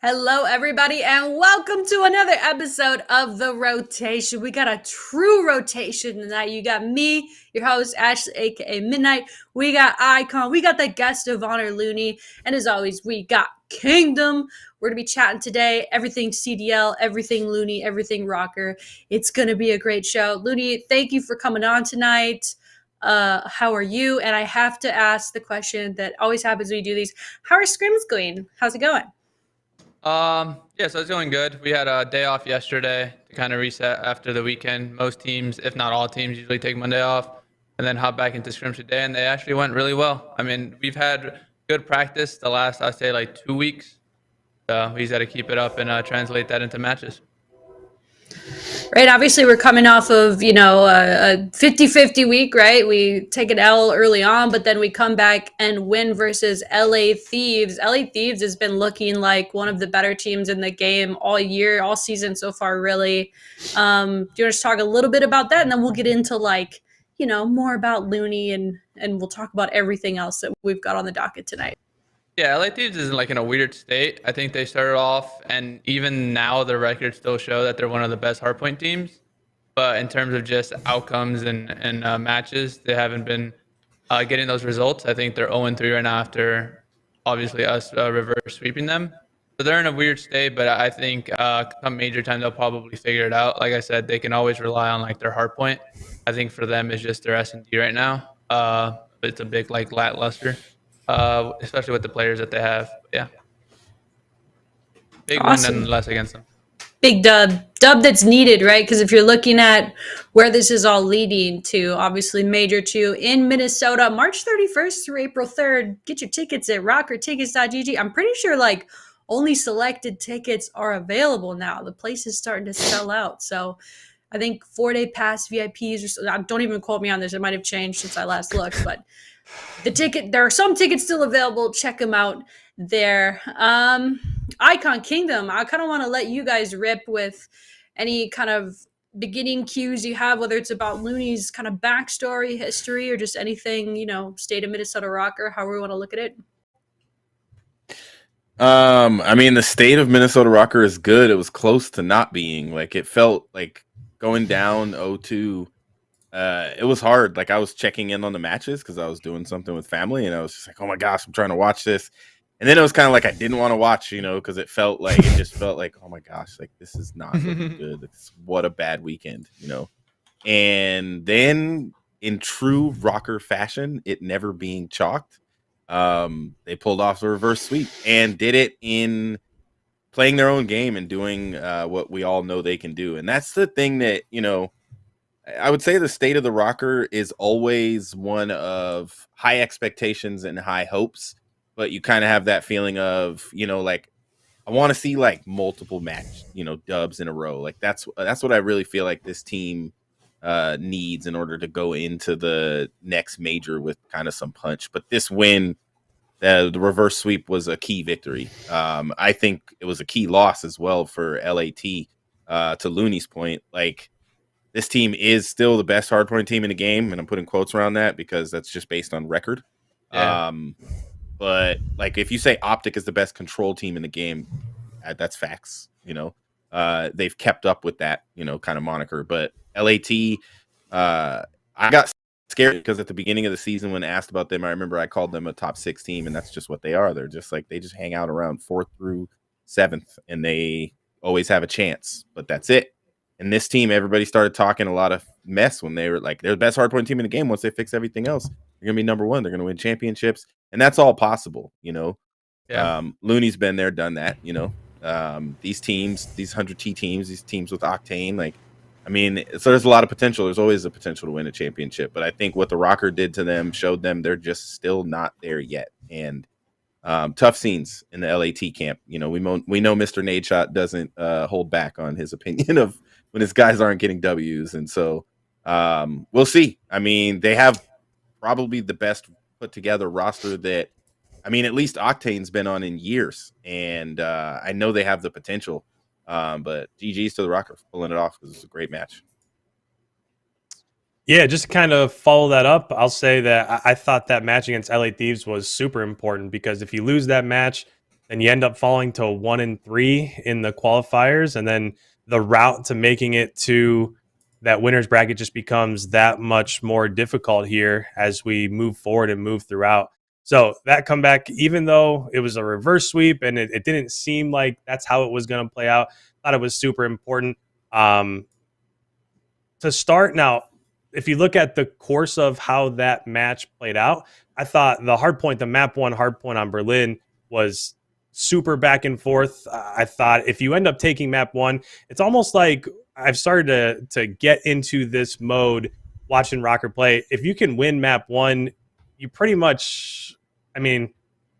Hello, everybody, and welcome to another episode of The Rotation. We got a true rotation tonight. You got me, your host, Ashley, aka MiDNiTE. We got IKON. We got the guest of honor, Loony. And as always, we got Kingdom. We're going to be chatting today. Everything CDL, everything Loony, everything ROKKR. It's going to be a great show. Loony, thank you for coming on tonight. How are you? And I have to ask the question that always happens when you do these. How are scrims going? How's it going? Yeah, so it's going good. We had a day off yesterday to kind of reset after the weekend. Most teams, if not all teams, usually take Monday off and then hop back into scrims today, and they actually went really well. I mean, we've had good practice the last, I'd say, like 2 weeks. We just got to keep it up and translate that into matches. Right. Obviously, we're coming off of, a 50-50 week, right? We take an L early on, but then we come back and win versus LA Thieves. LA Thieves has been looking like one of the better teams in the game all year, all season so far, really. Do you want to talk a little bit about that? And then we'll get into more about Loony and we'll talk about everything else that we've got on the docket tonight. Yeah, LA Thieves is like in a weird state. I think they started off, and even now their records still show that they're one of the best hardpoint teams. But in terms of just outcomes and matches, they haven't been getting those results. I think they're 0-3 right now after obviously us reverse sweeping them. So they're in a weird state, but I think come major time they'll probably figure it out. Like I said, they can always rely on like their hardpoint. I think for them it's just their S&D right now. But it's a big like lackluster. Especially with the players that they have. Yeah. Big Awesome. win nonetheless against them. Big dub that's needed, right? Because if you're looking at where this is all leading to, obviously Major 2 in Minnesota, March 31st through April 3rd. Get your tickets at rokkrtickets.gg. I'm pretty sure like only selected tickets are available now. The place is starting to sell out. So I think 4-day pass VIPs or so, don't even quote me on this. It might have changed since I last looked, but there are some tickets still available. Check them out there. IKON Kingdom, I kind of want to let you guys rip with any kind of beginning cues you have, whether it's about Loony's kind of backstory, history, or just anything, state of Minnesota ROKKR, however we want to look at it. I mean, the state of Minnesota ROKKR is good. It was close to not being. Like, it felt like going down 0-2. It was hard. Like, I was checking in on the matches because I was doing something with family, and I was just like, oh my gosh, I'm trying to watch this. And then it was kind of like I didn't want to watch, because it just felt like, oh my gosh, like this is not looking good. What a bad weekend, And then in true ROKKR fashion, it never being chalked, they pulled off the reverse sweep and did it in playing their own game and doing what we all know they can do. And that's the thing that, I would say the state of the ROKKR is always one of high expectations and high hopes, but you kind of have that feeling of, like I want to see like multiple dubs in a row. Like that's what I really feel like this team needs in order to go into the next major with kind of some punch. But this win, the reverse sweep, was a key victory. I think it was a key loss as well for LAT. To Loony's point, like, this team is still the best hardpoint team in the game, and I'm putting quotes around that because that's just based on record. Yeah. But like, if you say Optic is the best control team in the game, that's facts. They've kept up with that, kind of moniker. But LAT, I got scared because at the beginning of the season, when asked about them, I remember I called them a top 6 team, and that's just what they are. They're just like, they just hang out around 4th through 7th, and they always have a chance, but that's it. And this team, everybody started talking a lot of mess when they were like, they're the best hardpoint team in the game. Once they fix everything else, they're going to be number 1. They're going to win championships. And that's all possible, Yeah. Loony's been there, done that, These teams, these 100T teams, these teams with Octane, like, I mean, so there's a lot of potential. There's always a potential to win a championship. But I think what the ROKKR did to them showed them they're just still not there yet. And tough scenes in the LAT camp. We know Mr. Nadeshot doesn't hold back on his opinion of when his guys aren't getting W's. And so we'll see. I mean, they have probably the best put together roster that, I mean, at least Octane's been on in years. And I know they have the potential. But GG's to the ROKKR for pulling it off because it's a great match. Yeah, just to kind of follow that up, I'll say that I thought that match against LA Thieves was super important because if you lose that match, then you end up falling to 1-3 in the qualifiers, and then the route to making it to that winner's bracket just becomes that much more difficult here as we move forward and move throughout. So that comeback, even though it was a reverse sweep and it didn't seem like that's how it was going to play out, I thought it was super important to start. Now, if you look at the course of how that match played out, I thought the map one hard point on Berlin was super back and forth. I thought if you end up taking map one, it's almost like I've started to get into this mode watching ROKKR play. If you can win map one, you pretty much, I mean,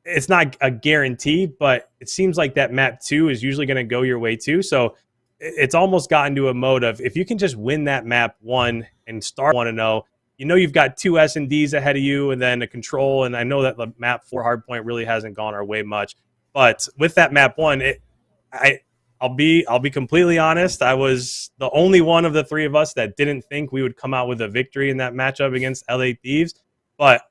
it's not a guarantee, but it seems like that map two is usually going to go your way too. So it's almost gotten to a mode of if you can just win that map one and start 1-0, you've got two S&Ds ahead of you and then a control. And I know that the map 4 hardpoint really hasn't gone our way much, but with that map one, I'll be completely honest. I was the only one of the three of us that didn't think we would come out with a victory in that matchup against LA Thieves, but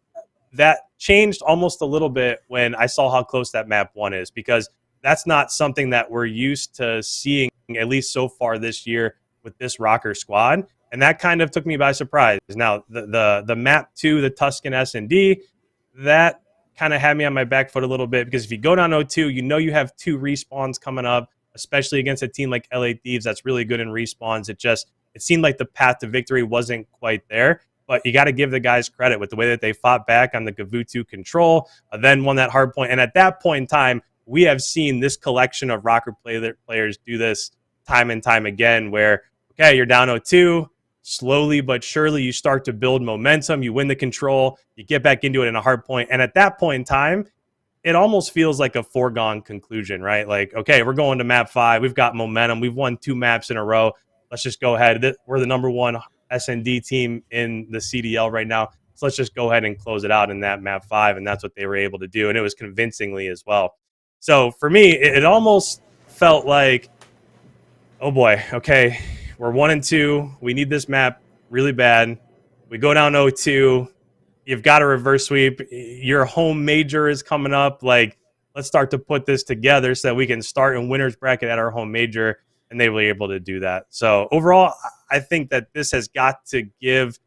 that changed almost a little bit when I saw how close that map one is, because that's not something that we're used to seeing, at least so far this year with this ROKKR squad. And that kind of took me by surprise. Now, the map 2, the Tuscan S&D, that kind of had me on my back foot a little bit, because if you go down 0-2, you have 2 respawns coming up, especially against a team like LA Thieves that's really good in respawns. It seemed like the path to victory wasn't quite there. But you got to give the guys credit with the way that they fought back on the Gavutu control, then won that hard point. And at that point in time, we have seen this collection of ROKKR players do this time and time again, where, okay, you're down 0-2, slowly but surely you start to build momentum, you win the control, you get back into it in a hard point. And at that point in time, it almost feels like a foregone conclusion, right? Like, okay, we're going to map 5, we've got momentum, we've won 2 maps in a row, let's just go ahead. We're the number 1 S&D team in the CDL right now, so let's just go ahead and close it out in that map 5. And that's what they were able to do, and it was convincingly as well. So for me, it almost felt like, oh boy, okay, we're 1-2, we need this map really bad, we go down 0-2, you've got a reverse sweep, your home major is coming up, like, let's start to put this together so that we can start in winner's bracket at our home major. And they were able to do that. So overall, I think that this has got to give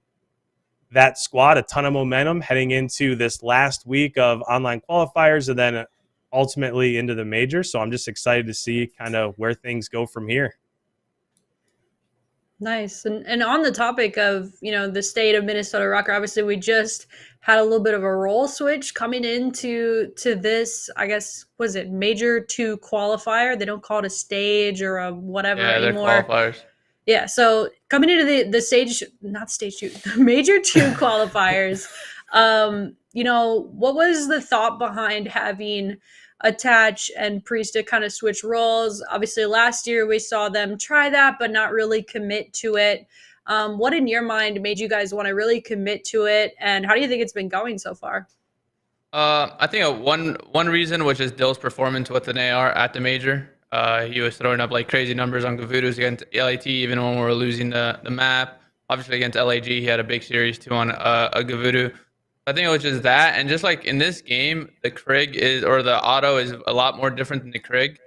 that squad a ton of momentum heading into this last week of online qualifiers and then ultimately into the major. So I'm just excited to see kind of where things go from here. Nice. And on the topic of, the state of Minnesota ROKKR, obviously we just had a little bit of a role switch coming into this, I guess, was it Major 2 qualifier? They don't call it a stage or a whatever anymore. They're qualifiers. Yeah, so coming into the stage, not stage 2, the Major 2 qualifiers, what was the thought behind having Attach and Priest to kind of switch roles? Obviously last year we saw them try that but not really commit to it. What in your mind made you guys want to really commit to it, and how do you think it's been going so far? I think one reason, which is Dill's performance with an AR at the major. He was throwing up like crazy numbers on Gavutus against LAT, even when we were losing the map. Obviously against LAG, he had a big series too on a Gavutu. I think it was just that, and just like in this game, the Krig the auto is a lot more different than the Krig,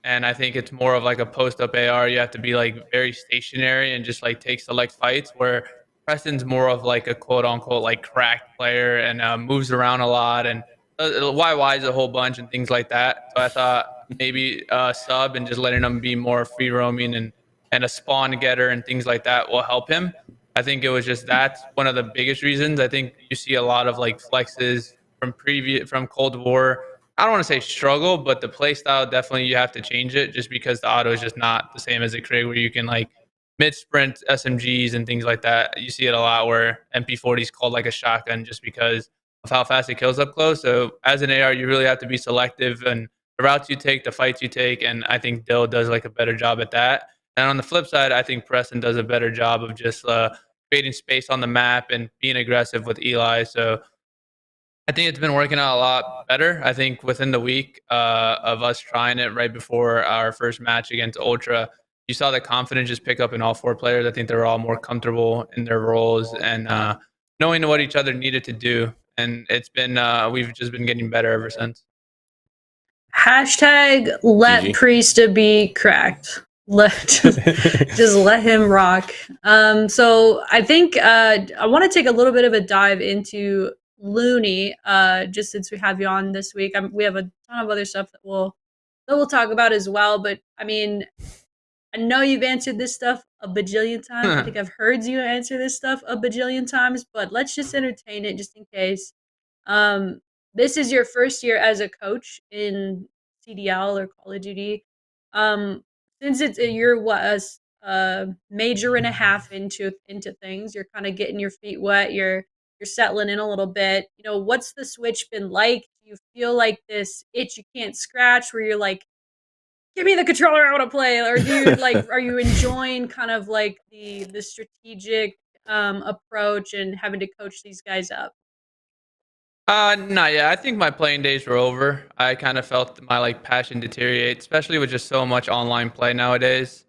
and I think it's more of like a post-up AR. You have to be like very stationary and just like take select fights, where Preston's more of like a quote-unquote like cracked player and moves around a lot and YYs a whole bunch and things like that. So I thought maybe sub and just letting him be more free roaming and a spawn getter and things like that will help him. I think it was just that's one of the biggest reasons. I think you see a lot of like flexes from Cold War. I don't want to say struggle, but the play style definitely you have to change it, just because the auto is just not the same as a Krig, where you can like mid sprint SMGs and things like that. You see it a lot where MP40 is called like a shotgun just because of how fast it kills up close. So as an AR, you really have to be selective and the routes you take, the fights you take, and I think Dill does like a better job at that. And on the flip side, I think Preston does a better job of just creating space on the map and being aggressive with Eli. So I think it's been working out a lot better. I think within the week of us trying it right before our first match against Ultra, you saw the confidence just pick up in all 4 players. I think they were all more comfortable in their roles and knowing what each other needed to do. And it's been we've just been getting better ever since. Hashtag let GG. Priesta be cracked. Just let him rock. So I think I want to take a little bit of a dive into Loony, just since we have you on this week. We have a ton of other stuff that we'll talk about as well. But I mean, I know you've answered this stuff a bajillion times. I think I've heard you answer this stuff a bajillion times. But let's just entertain it just in case. This is your first year as a coach in CDL or Call of Duty. Since you're a major and a half into things, you're kind of getting your feet wet. You're settling in a little bit. You know, what's the switch been like? Do you feel like this itch you can't scratch, where you're like, give me the controller, I want to play, or do you like, are you enjoying kind of like the strategic approach and having to coach these guys up? No, yeah, I think my playing days were over. I kind of felt my like passion deteriorate, especially with just so much online play nowadays.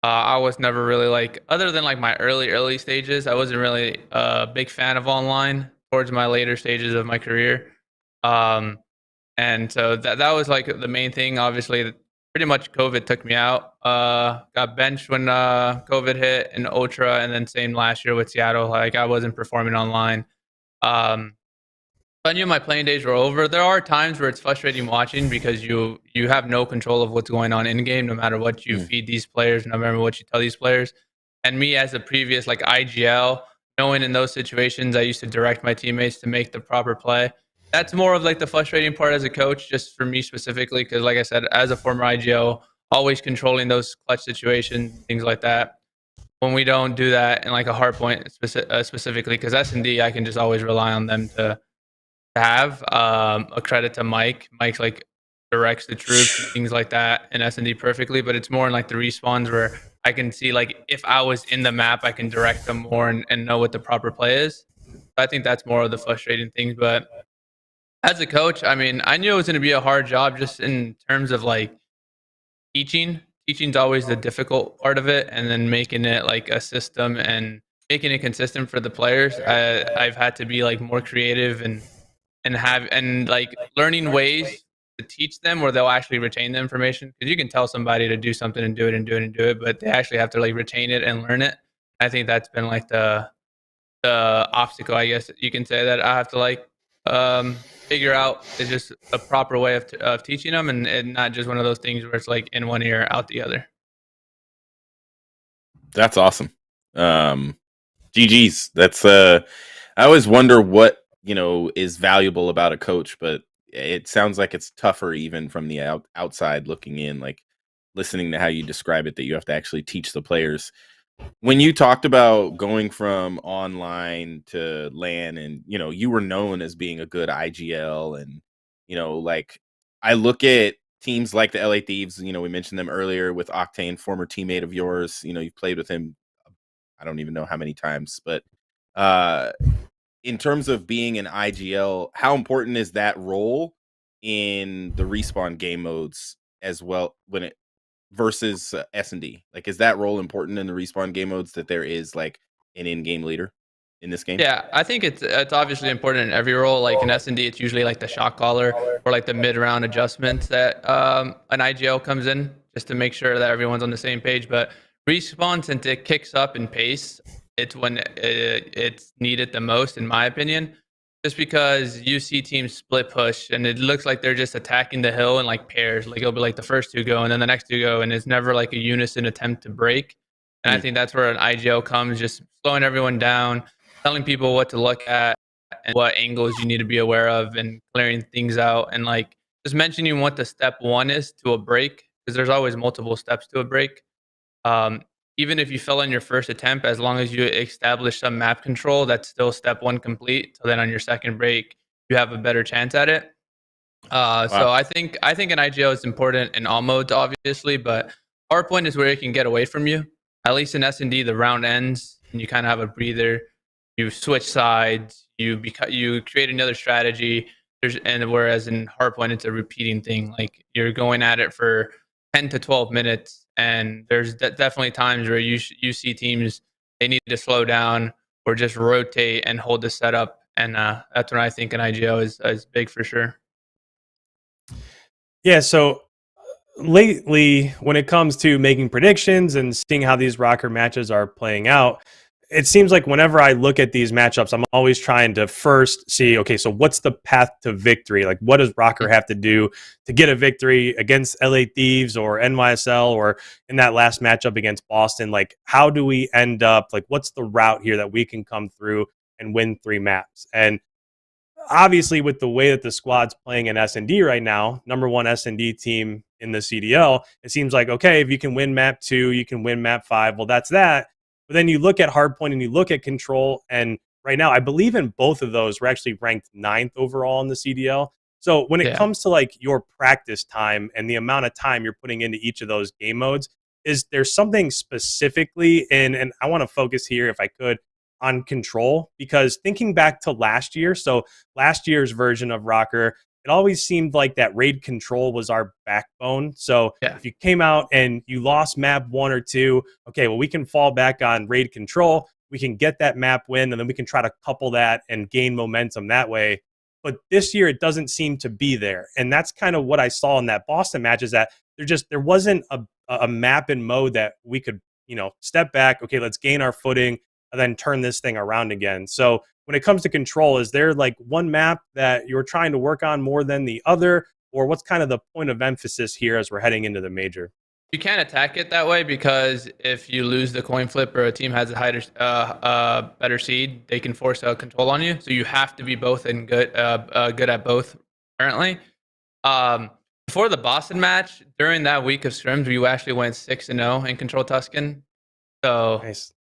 I was never really like, other than like my early stages, I wasn't really a big fan of online towards my later stages of my career. Um, and so that was like the main thing. Obviously, pretty much COVID took me out. Got benched when COVID hit in Ultra, and then same last year with Seattle. Like I wasn't performing online. Um, I knew my playing days were over. There are times where it's frustrating watching because you have no control of what's going on in game, no matter what you feed these players, no matter what you tell these players. And me as a previous like IGL, knowing in those situations I used to direct my teammates to make the proper play. That's more of like the frustrating part as a coach, just for me specifically, because like I said, as a former IGL, always controlling those clutch situations, things like that. When we don't do that in like a hard point specifically, because S&D, I can just always rely on them to have a credit to Mike. Mike's like directs the troops and things like that in S&D perfectly, but it's more in like the respawns where I can see like if I was in the map, I can direct them more and know what the proper play is. So I think that's more of the frustrating things. But as a coach, I mean, I knew it was going to be a hard job just in terms of like teaching. Teaching's always the difficult part of it, and then making it like a system and making it consistent for the players. I've had to be like more creative and like learning ways to teach them where they'll actually retain the information, because you can tell somebody to do something and do it and do it and do it, but they actually have to like retain it and learn it. I think that's been like the obstacle, I guess you can say, that I have to like figure out is just a proper way of teaching them, and not just one of those things where it's like in one ear out the other. That's awesome. GG's. That's I always wonder what, is valuable about a coach, but it sounds like it's tougher even from the outside looking in, like listening to how you describe it, that you have to actually teach the players. When you talked about going from online to LAN, and you were known as being a good IGL, and like I look at teams like the LA Thieves, we mentioned them earlier with Octane, former teammate of yours. You've played with him, I don't even know how many times, but in terms of being an IGL, how important is that role in the respawn game modes as well versus S&D? Like, is that role important in the respawn game modes, that there is like an in-game leader in this game? Yeah, I think it's obviously important in every role. Like in S&D, it's usually like the shot caller or like the mid-round adjustments that an IGL comes in just to make sure that everyone's on the same page. But respawn, since it kicks up in pace, it's when it's needed the most, in my opinion. Just because you see teams split push and it looks like they're just attacking the hill in like pairs. Like it'll be like the first two go and then the next two go, and it's never like a unison attempt to break. And I think that's where an IGL comes, just slowing everyone down, telling people what to look at and what angles you need to be aware of, and clearing things out, and like just mentioning what the step one is to a break, because there's always multiple steps to a break. Even if you fell on your first attempt, as long as you establish some map control, that's still step one complete. So then on your second break, you have a better chance at it. So I think an IGL is important in all modes, obviously, but hard point is where it can get away from you. At least in S&D, the round ends and you kind of have a breather. You switch sides. You create another strategy. And whereas in hardpoint, it's a repeating thing. Like you're going at it for 10 to 12 minutes, and there's definitely times where you see teams, they need to slow down or just rotate and hold the setup. And that's when I think an IGO is big for sure. Yeah, so lately, when it comes to making predictions and seeing how these ROKKR matches are playing out, it seems like whenever I look at these matchups, I'm always trying to first see, okay, so what's the path to victory? Like, what does ROKKR have to do to get a victory against LA Thieves or NYSL or in that last matchup against Boston? Like, how do we end up, like, what's the route here that we can come through and win 3 maps? And obviously, with the way that the squad's playing in S&D right now, number 1 S&D team in the CDL, it seems like, okay, if you can win map 2, you can win map 5. Well, that's that. But then you look at Hardpoint and you look at Control, and right now, I believe in both of those, we're actually ranked 9th overall in the CDL. So when it comes to like your practice time and the amount of time you're putting into each of those game modes, is there something specifically in, and I want to focus here, if I could, on Control, because thinking back to last year, so last year's version of ROKKR, it always seemed like that raid control was our backbone. So if you came out and you lost map 1 or 2, okay, well, we can fall back on raid control. We can get that map win, and then we can try to couple that and gain momentum that way. But this year, it doesn't seem to be there. And that's kind of what I saw in that Boston match, is that there wasn't a map and mode that we could, step back. Okay, let's gain our footing and then turn this thing around again. So when it comes to Control, is there like one map that you're trying to work on more than the other? Or what's kind of the point of emphasis here as we're heading into the major? You can't attack it that way, because if you lose the coin flip or a team has a higher, better seed, they can force a control on you. So you have to be both and good at both currently. Before the Boston match, during that week of scrims, we actually went 6-0 in Control Tuscan. So Nice.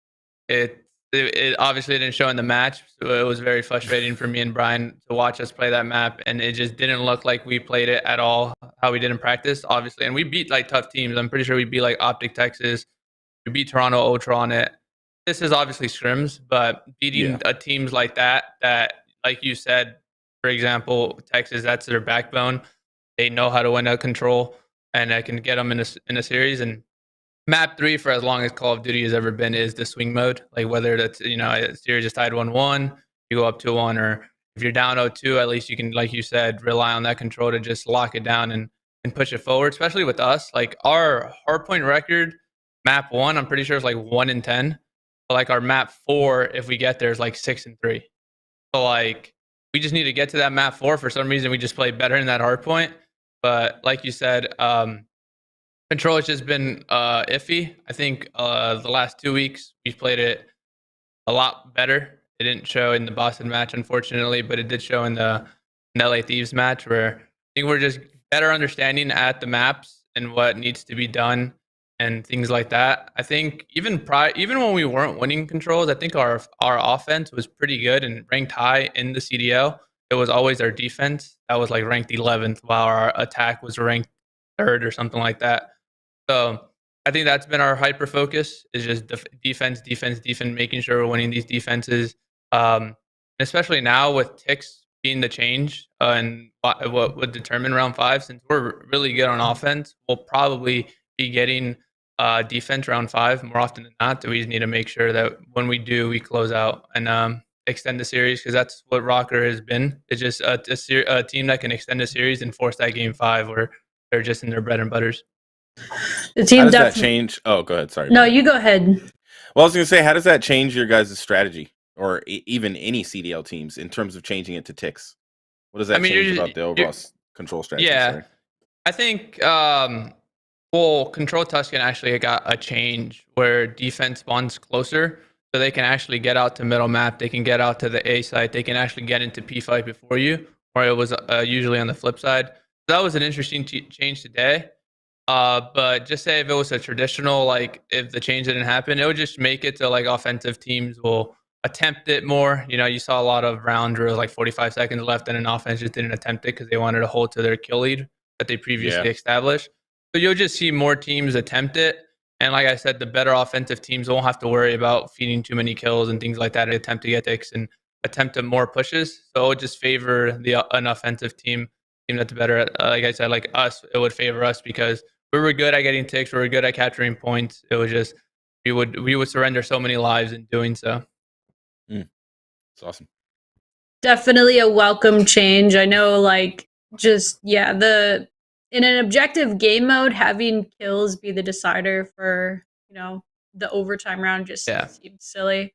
It obviously didn't show in the match, so it was very frustrating for me and Brian to watch us play that map, and it just didn't look like we played it at all how we did in practice, obviously. And we beat like tough teams. I'm pretty sure we beat like Optic Texas, we beat Toronto Ultra on it. This is obviously scrims, but beating teams like that, like you said, for example, Texas, that's their backbone. They know how to win a control, and I can get them in a series. And map 3, for as long as Call of Duty has ever been, is the swing mode. Like, whether that's, a series is tied 1-1, you go up 2-1, or if you're down 0-2, at least you can, like you said, rely on that control to just lock it down and push it forward, especially with us. Like, our hardpoint record, map 1, I'm pretty sure it's like 1-10. But like our map 4, if we get there, is like 6-3. So like, we just need to get to that map 4. For some reason, we just play better in that hardpoint. But like you said, Control has just been iffy. I think the last 2 weeks we've played it a lot better. It didn't show in the Boston match, unfortunately, but it did show in the LA Thieves match, where I think we're just better understanding at the maps and what needs to be done and things like that. I think even when we weren't winning controls, I think our offense was pretty good and ranked high in the CDL. It was always our defense that was like ranked 11th, while our attack was ranked 3rd or something like that. So I think that's been our hyper focus, is just defense, making sure we're winning these defenses. Especially now with ticks being the change and what would determine round 5, since we're really good on offense, we'll probably be getting defense round 5 more often than not. We just need to make sure that when we do, we close out and extend the series, because that's what ROKKR has been. It's just a team that can extend a series and force that game 5 where they're just in their bread and butters. The team how does that change? Oh, go ahead. Sorry. No, you go ahead. Well, I was going to say, how does that change your guys' strategy, or even any CDL teams, in terms of changing it to ticks? What does that change about the overall control strategy? Yeah, sorry. I think Control Tuscan actually got a change where defense spawns closer, so they can actually get out to middle map. They can get out to the A site. They can actually get into P fight before you, or it was usually on the flip side. So that was an interesting change today. But just say if it was a traditional, like if the change didn't happen, it would just make it so like offensive teams will attempt it more. You saw a lot of round drills like 45 seconds left, and an offense just didn't attempt it because they wanted to hold to their kill lead that they previously established. So you'll just see more teams attempt it. And like I said, the better offensive teams won't have to worry about feeding too many kills and things like that, and attempt to get ticks and attempt to more pushes. So it would just favor an offensive team that's better at, like I said, like us, it would favor us because we were good at getting ticks. We were good at capturing points. It was just we would surrender so many lives in doing so. It's awesome. Definitely a welcome change. I know, like, just the in an objective game mode, having kills be the decider for, you know, the overtime round just seems silly.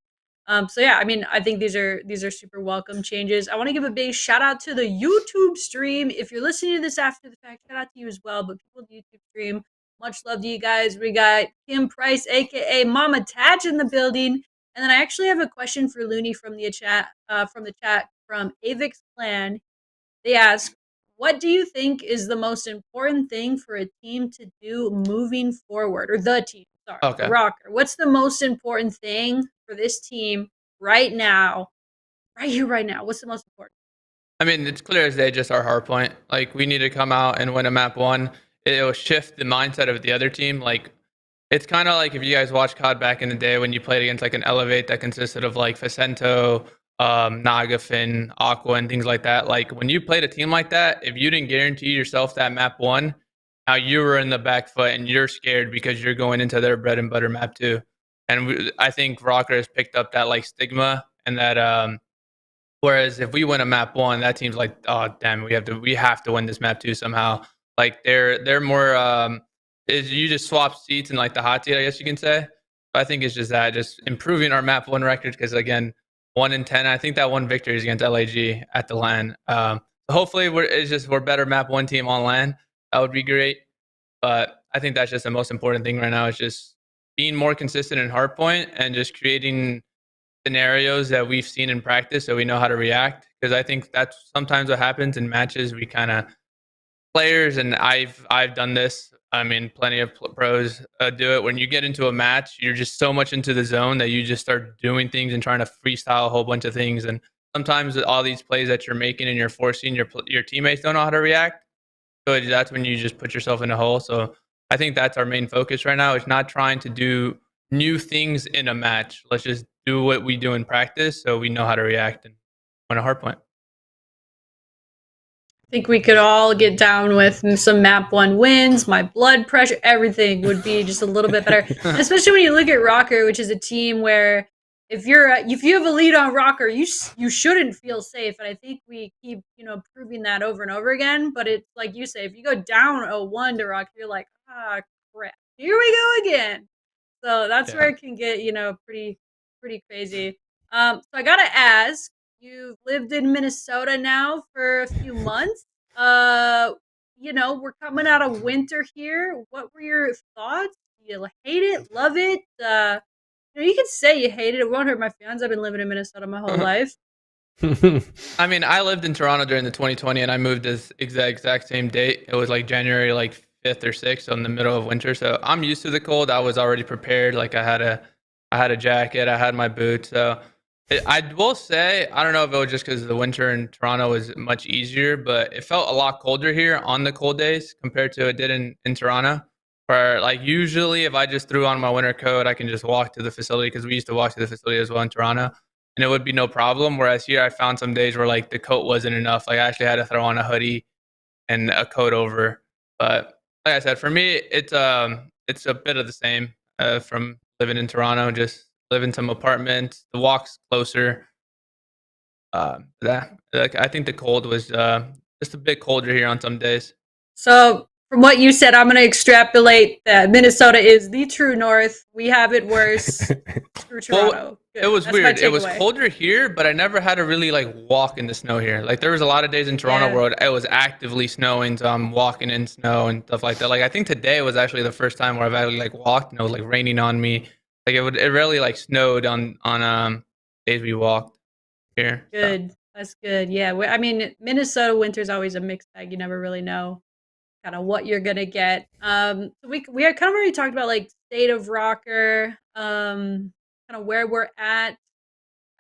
So yeah, I mean, I think these are super welcome changes. I want to give a big shout out to the YouTube stream. If you're listening to this after the fact, shout out to you as well. But people in the YouTube stream, much love to you guys. We got Kim Price, aka Mama Tatch, in the building. And then I actually have a question for Loony from the chat from Avix Clan. They ask, what do you think is the most important thing for a team to do moving forward? Or the team, sorry, the ROKKR. What's the most important thing for this team right now? Right here, right now. What's the most important? I mean, it's clear as day, just our hard point. Like, we need to come out and win a map 1. It'll shift the mindset of the other team. Like, it's kind of like if you guys watched COD back in the day when you played against like an Elevate that consisted of like Facento, Nagafin, Aqua, and things like that. Like, when you played a team like that, if you didn't guarantee yourself that map 1, now you were in the back foot and you're scared because you're going into their bread and butter map 2. And I think ROKKR has picked up that like stigma and that whereas if we win a map 1, that team's like, oh damn, we have to win this map 2 somehow. Like they're more is you just swap seats in like the hot seat, I guess you can say. But I think it's just that, just improving our map 1 record, because again, 1 in 10. I think that 1 victory is against LAG at the LAN. Hopefully we're better map 1 team on LAN. That would be great. But I think that's just the most important thing right now, is just being more consistent in hardpoint and just creating scenarios that we've seen in practice so we know how to react. Because I think that's sometimes what happens in matches. We kind of players, and I've done this. I mean, plenty of pros do it. When you get into a match, you're just so much into the zone that you just start doing things and trying to freestyle a whole bunch of things. And sometimes all these plays that you're making and you're forcing your teammates don't know how to react. So that's when you just put yourself in a hole. So I think that's our main focus right now, is not trying to do new things in a match. Let's just do what we do in practice so we know how to react and win a hard point. I think we could all get down with some map 1 wins. My blood pressure, everything would be just a little bit better. Especially when you look at ROKKR, which is a team where if you have a lead on ROKKR, you shouldn't feel safe. And I think we keep proving that over and over again. But it's like you say, if you go down 0-1 to ROKKR, you're like, ah, crap, here we go again. So that's where it can get pretty crazy. So I gotta ask. You've lived in Minnesota now for a few months. We're coming out of winter here. What were your thoughts? You hate it? Love it? You can say you hate it. It won't hurt my feelings. I've been living in Minnesota my whole life. I mean, I lived in Toronto during the 2020, and I moved this exact same date. It was like January 5th or 6th, so in the middle of winter. So I'm used to the cold. I was already prepared. Like I had a jacket. I had my boots. So I will say, I don't know if it was just because the winter in Toronto was much easier, but it felt a lot colder here on the cold days compared to it did in Toronto. Where like usually if I just threw on my winter coat, I can just walk to the facility, because we used to walk to the facility as well in Toronto, and it would be no problem. Whereas here I found some days where like the coat wasn't enough. Like I actually had to throw on a hoodie and a coat over. But like I said, for me, it's a bit of the same from living in Toronto. Just live in some apartments. The walk's closer. I think the cold was just a bit colder here on some days. So from what you said, I'm going to extrapolate that Minnesota is the true north. We have it worse through Toronto. It was weird. It was colder here, but I never had to really like walk in the snow here. Like there was a lot of days in Toronto where it was actively snowing, so I'm walking in snow and stuff like that. Like I think today was actually the first time where I've actually like walked and it was like raining on me. Like it really like snowed on days we walked here. Good. So. That's good. Yeah. I mean, Minnesota winter is always a mixed bag. You never really know kind of what you're gonna get. So we had kind of already talked about like state of ROKKR, kind of where we're at.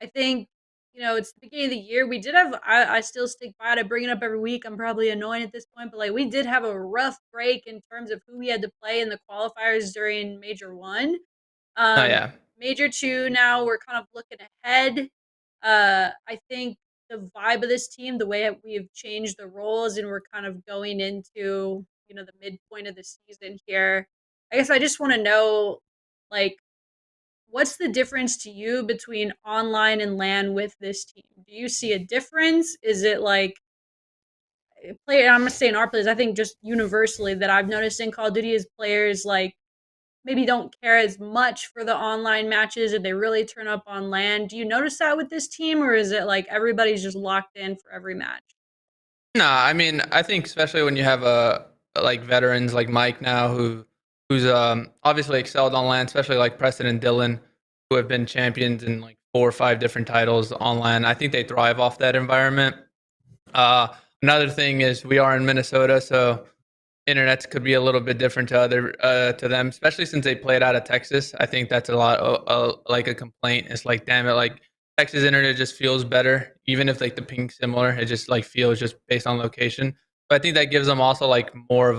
I think it's the beginning of the year. We did have. I still stick by it. I bring it up every week. I'm probably annoying at this point, but like we did have a rough break in terms of who we had to play in the qualifiers during Major 1. Major 2 now we're kind of looking ahead. I think the vibe of this team, the way we've changed the roles and we're kind of going into the midpoint of the season here. I guess I just want to know, like, what's the difference to you between online and LAN with this team? Do you see a difference? Is it like player, I'm not saying our players, I think just universally that I've noticed in Call of Duty is players like maybe don't care as much for the online matches and they really turn up on LAN. Do you notice that with this team, or is it like everybody's just locked in for every match? Nah, I mean, I think especially when you have like veterans like Mike now, who's obviously excelled on LAN, especially like Preston and Dylan, who have been champions in like 4 or 5 different titles on LAN. I think they thrive off that environment. Another thing is we are in Minnesota, so internets could be a little bit different to them, especially since they played out of Texas. I think that's a lot like a complaint. It's like, damn it, like Texas internet just feels better, even if like the ping's similar. It just like feels just based on location. But I think that gives them also like more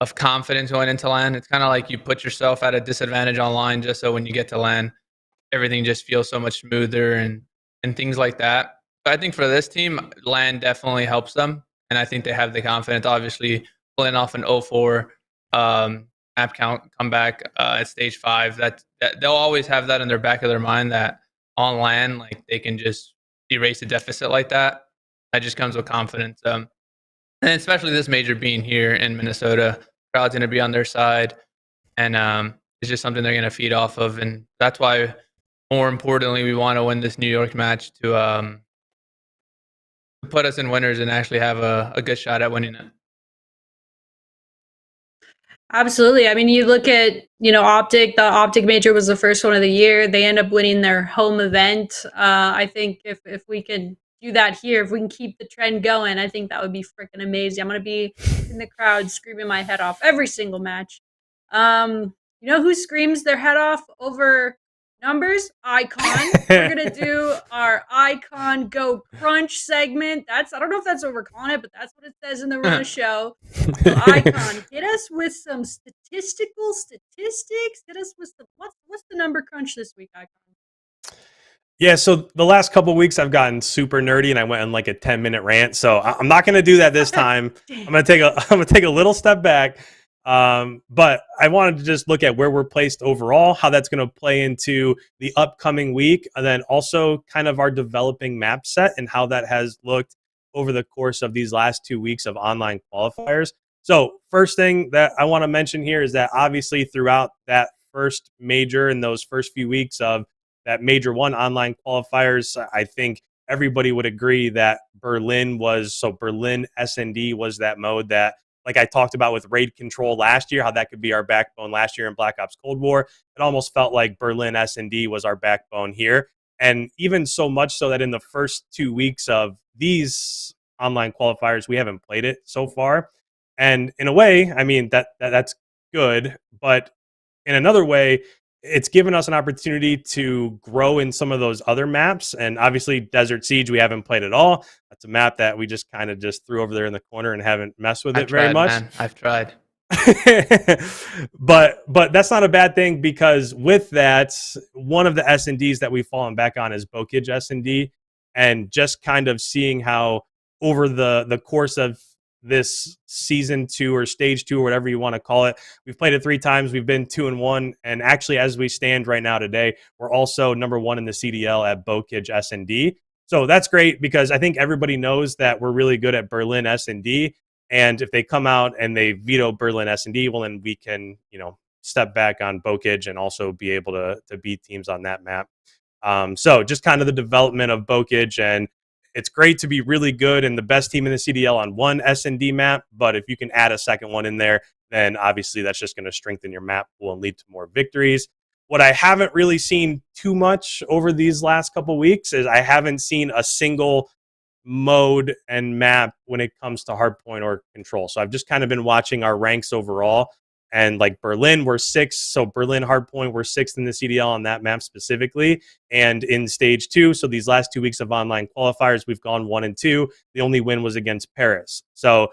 of confidence going into LAN. It's kind of like you put yourself at a disadvantage online just so when you get to LAN, everything just feels so much smoother and things like that. But I think for this team, LAN definitely helps them, and I think they have the confidence. Obviously, pulling off an 0-4 map count comeback at stage 5, that they'll always have that in their back of their mind that on LAN, like they can just erase a deficit like that. That just comes with confidence. And especially this major being here in Minnesota, crowd's going to be on their side, and it's just something they're going to feed off of. And that's why, more importantly, we want to win this New York match to put us in winners and actually have a good shot at winning it. Absolutely. I mean, you look at, Optic, the Optic Major was the first one of the year. They end up winning their home event. I think if we could do that here, if we can keep the trend going, I think that would be freaking amazing. I'm going to be in the crowd screaming my head off every single match. You know who screams their head off over numbers? IKON. We're going to do our IKON Go Crunch segment. I don't know if that's what we're calling it, but that's what it says in the run show. So IKON, hit us with some statistics. Hit us with what's the number crunch this week, IKON? Yeah, so the last couple of weeks I've gotten super nerdy and I went on like a 10-minute rant. So I'm not going to do that this time. I'm going to take a little step back. But I wanted to just look at where we're placed overall, how that's going to play into the upcoming week, and then also kind of our developing map set and how that has looked over the course of these last 2 weeks of online qualifiers. So first thing that I want to mention here is that obviously throughout that first major and those first few weeks of that major 1 online qualifiers, I think everybody would agree that Berlin SND was that mode that, like I talked about with raid control last year, how that could be our backbone last year in Black Ops Cold War. It almost felt like Berlin SND was our backbone here. And even so much so that in the first 2 weeks of these online qualifiers, we haven't played it so far. And in a way, I mean, that's good. But in another way, it's given us an opportunity to grow in some of those other maps. And obviously Desert Siege, we haven't played at all. That's a map that we just kind of just threw over there in the corner and haven't messed with very much. Man. I've tried. but that's not a bad thing, because with that, one of the S&Ds that we've fallen back on is Bokij S&D. And just kind of seeing how over the course of this season 2 or stage 2 or whatever you want to call it, we've played it 3 times. We've been 2-1, and actually, as we stand right now today, we're also number 1 in the CDL at Bokij S&D. So that's great, because I think everybody knows that we're really good at Berlin S&D, and if they come out and they veto Berlin S&D, well, then we can step back on Bokij and also be able to beat teams on that map. So just kind of the development of Bokij, and it's great to be really good and the best team in the CDL on one S&D map, but if you can add a second one in there, then obviously that's just going to strengthen your map pool and lead to more victories. What I haven't really seen too much over these last couple weeks is I haven't seen a single mode and map when it comes to hardpoint or control. So I've just kind of been watching our ranks overall. And like Berlin, we're 6th. So Berlin hardpoint, we're 6th in the CDL on that map specifically. And in stage 2, so these last 2 weeks of online qualifiers, we've gone 1-2. The only win was against Paris. So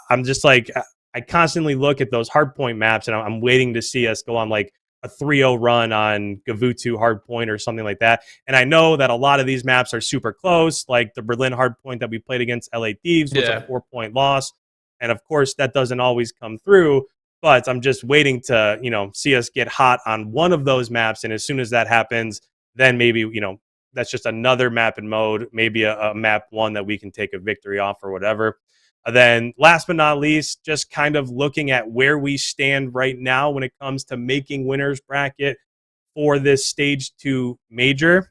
I'm just like, I constantly look at those hardpoint maps, and I'm waiting to see us go on like a 3-0 run on Gavutu hardpoint or something like that. And I know that a lot of these maps are super close, like the Berlin hardpoint that we played against LA Thieves was a 4-point loss. And of course, that doesn't always come through. But I'm just waiting to, see us get hot on one of those maps. And as soon as that happens, then maybe, that's just another map and mode, maybe a map one that we can take a victory off or whatever. And then last but not least, just kind of looking at where we stand right now when it comes to making winners bracket for this stage 2 major.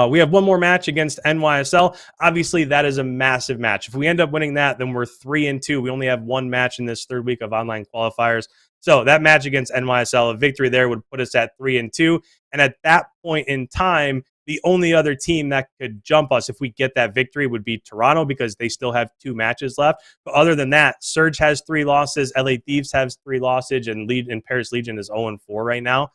We have one more match against NYSL. Obviously, that is a massive match. If we end up winning that, then we're 3-2. We only have one match in this third week of online qualifiers. So that match against NYSL, a victory there would put us at 3-2. And at that point in time, the only other team that could jump us if we get that victory would be Toronto, because they still have 2 matches left. But other than that, Surge has 3 losses, LA Thieves has 3 losses, and Paris Legion is 0-4 right now.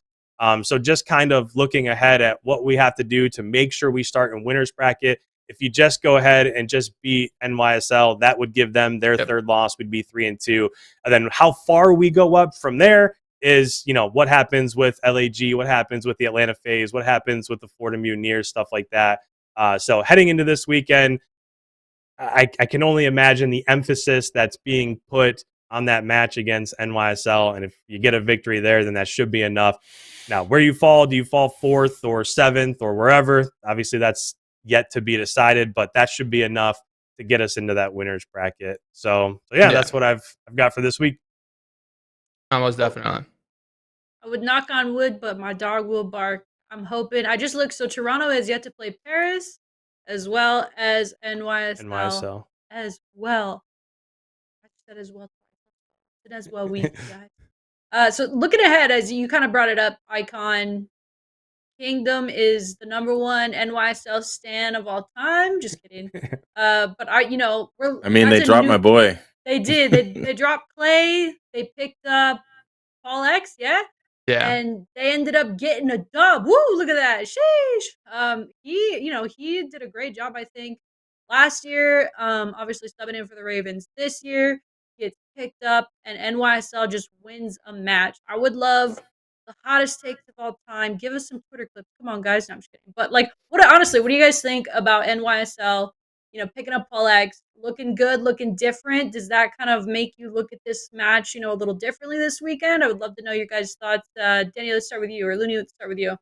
So just kind of looking ahead at what we have to do to make sure we start in winners bracket. If you just go ahead and just beat NYSL, that would give them their third loss. We'd be 3-2. And then how far we go up from there is, what happens with LAG, what happens with the Atlanta FaZe, what happens with the Florida Mutineers, stuff like that. So heading into this weekend, I can only imagine the emphasis that's being put on that match against NYSL. And if you get a victory there, then that should be enough. Now, where you fall, do you fall 4th or 7th or wherever? Obviously, that's yet to be decided, but that should be enough to get us into that winners bracket. So yeah, that's what I've got for this week. Almost definitely. I would knock on wood, but my dog will bark. I'm hoping. I just looked. So Toronto has yet to play Paris, as well as NYSL. As well. I said as well. It as well week, guys. So looking ahead, as you kind of brought it up, IKON Kingdom is the #1 NYSL stan of all time. Just kidding. But they dropped my boy. They did. They dropped Clay. They picked up Paul X. Yeah. And they ended up getting a dub. Woo! Look at that. Sheesh. He did a great job, I think. Last year, obviously subbing in for the Ravens. This year, gets picked up, and NYSL just wins a match. I would love the hottest takes of all time. Give us some Twitter clips. Come on, guys. No, I'm just kidding. But honestly, what do you guys think about NYSL? Picking up Paul X, looking good, looking different. Does that kind of make you look at this match, a little differently this weekend? I would love to know your guys' thoughts. Danny, let's start with you, or Loony, let's start with you.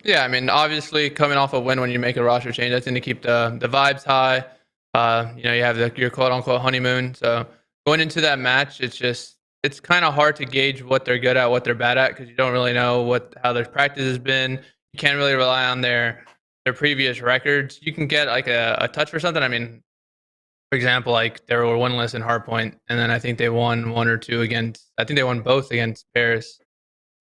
Yeah, I mean, obviously, coming off a win when you make a roster change, that's going to keep the vibes high. You have your quote-unquote honeymoon. So going into that match, it's kind of hard to gauge what they're good at, what they're bad at, because you don't really know how their practice has been. You can't really rely on their previous records. You can get like a touch for something. I mean, for example, like they were winless in Hardpoint, and then I think they won 1 or 2 against. I think they won both against Paris.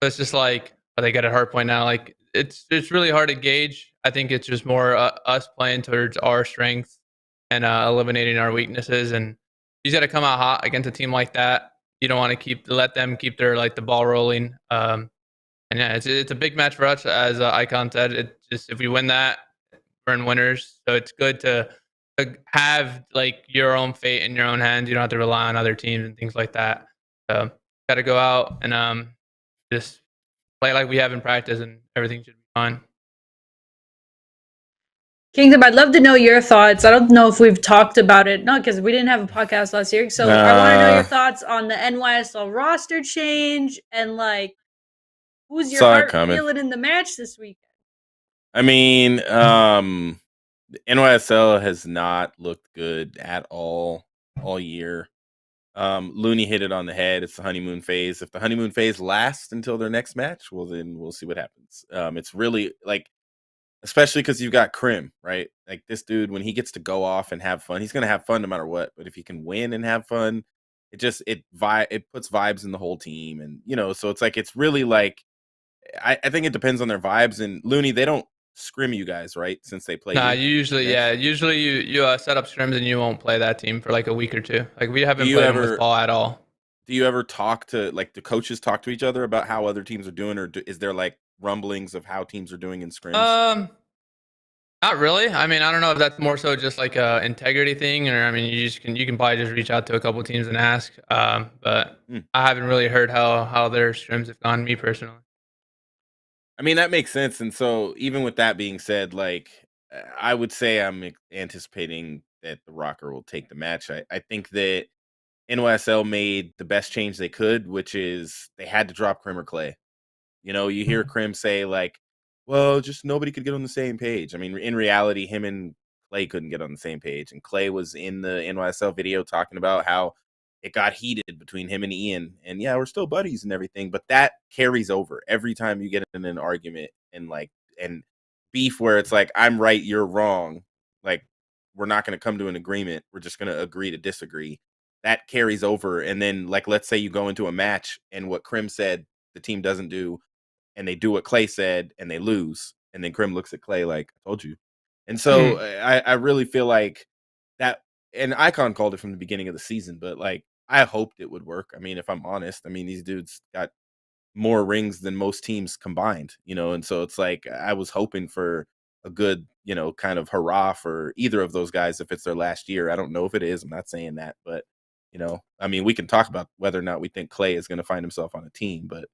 So it's just like, they got a Hardpoint now. Like it's really hard to gauge. I think it's just more us playing towards our strengths and eliminating our weaknesses. And you got to come out hot against a team like that. You don't want to let them keep their the ball rolling. And yeah, it's a big match for us, as IKON said. If we win that, we're in winners. So it's good to have your own fate in your own hands. You don't have to rely on other teams and things like that. So got to go out and just play like we have in practice, and everything should be fine. Kingdom, I'd love to know your thoughts. I don't know if we've talked about it. No, because we didn't have a podcast last year. So I want to know your thoughts on the NYSL roster change and who's your heart feeling in the match this weekend? I mean, NYSL has not looked good at all year. Loony hit it on the head. It's the honeymoon phase. If the honeymoon phase lasts until their next match, well, then we'll see what happens. It's really especially because you've got Krim, right? Like this dude, when he gets to go off and have fun, he's going to have fun no matter what. But if he can win and have fun, it puts vibes in the whole team. And, so it's really I think it depends on their vibes. And Loony, they don't scrim you guys, right? Since they play. Nah, usually you set up scrims and you won't play that team for a week or 2. We haven't played them with ball at all. Do you ever talk to the coaches talk to each other about how other teams are doing, or is there rumblings of how teams are doing in scrims? Not really. I mean, I don't know if that's more so just a integrity thing, or I mean, you can probably just reach out to a couple teams and ask. But I haven't really heard how their scrims have gone. Me personally. I mean, that makes sense. And so even with that being said, I would say I'm anticipating that the ROKKR will take the match. I think that NYSL made the best change they could, which is they had to drop Krim or Clay. You hear Krim say well, just nobody could get on the same page. I mean, in reality, him and Clay couldn't get on the same page. And Clay was in the NYSL video talking about how it got heated between him and Ian. And yeah, we're still buddies and everything, but that carries over every time you get in an argument and beef where it's like, I'm right, you're wrong. Like, we're not going to come to an agreement. We're just going to agree to disagree. That carries over. And then, like, let's say you go into a match and what Krim said the team doesn't do, and they do what Clay said and they lose. And then Krim looks at Clay like, I told you. And so I really feel like that, and IKON called it from the beginning of the season, but like, I hoped it would work. I mean, if I'm honest, I mean, these dudes got more rings than most teams combined, and so it's like I was hoping for a good, kind of hurrah for either of those guys if it's their last year. I don't know if it is. I'm not saying that, but I mean, we can talk about whether or not we think Clay is going to find himself on a team, but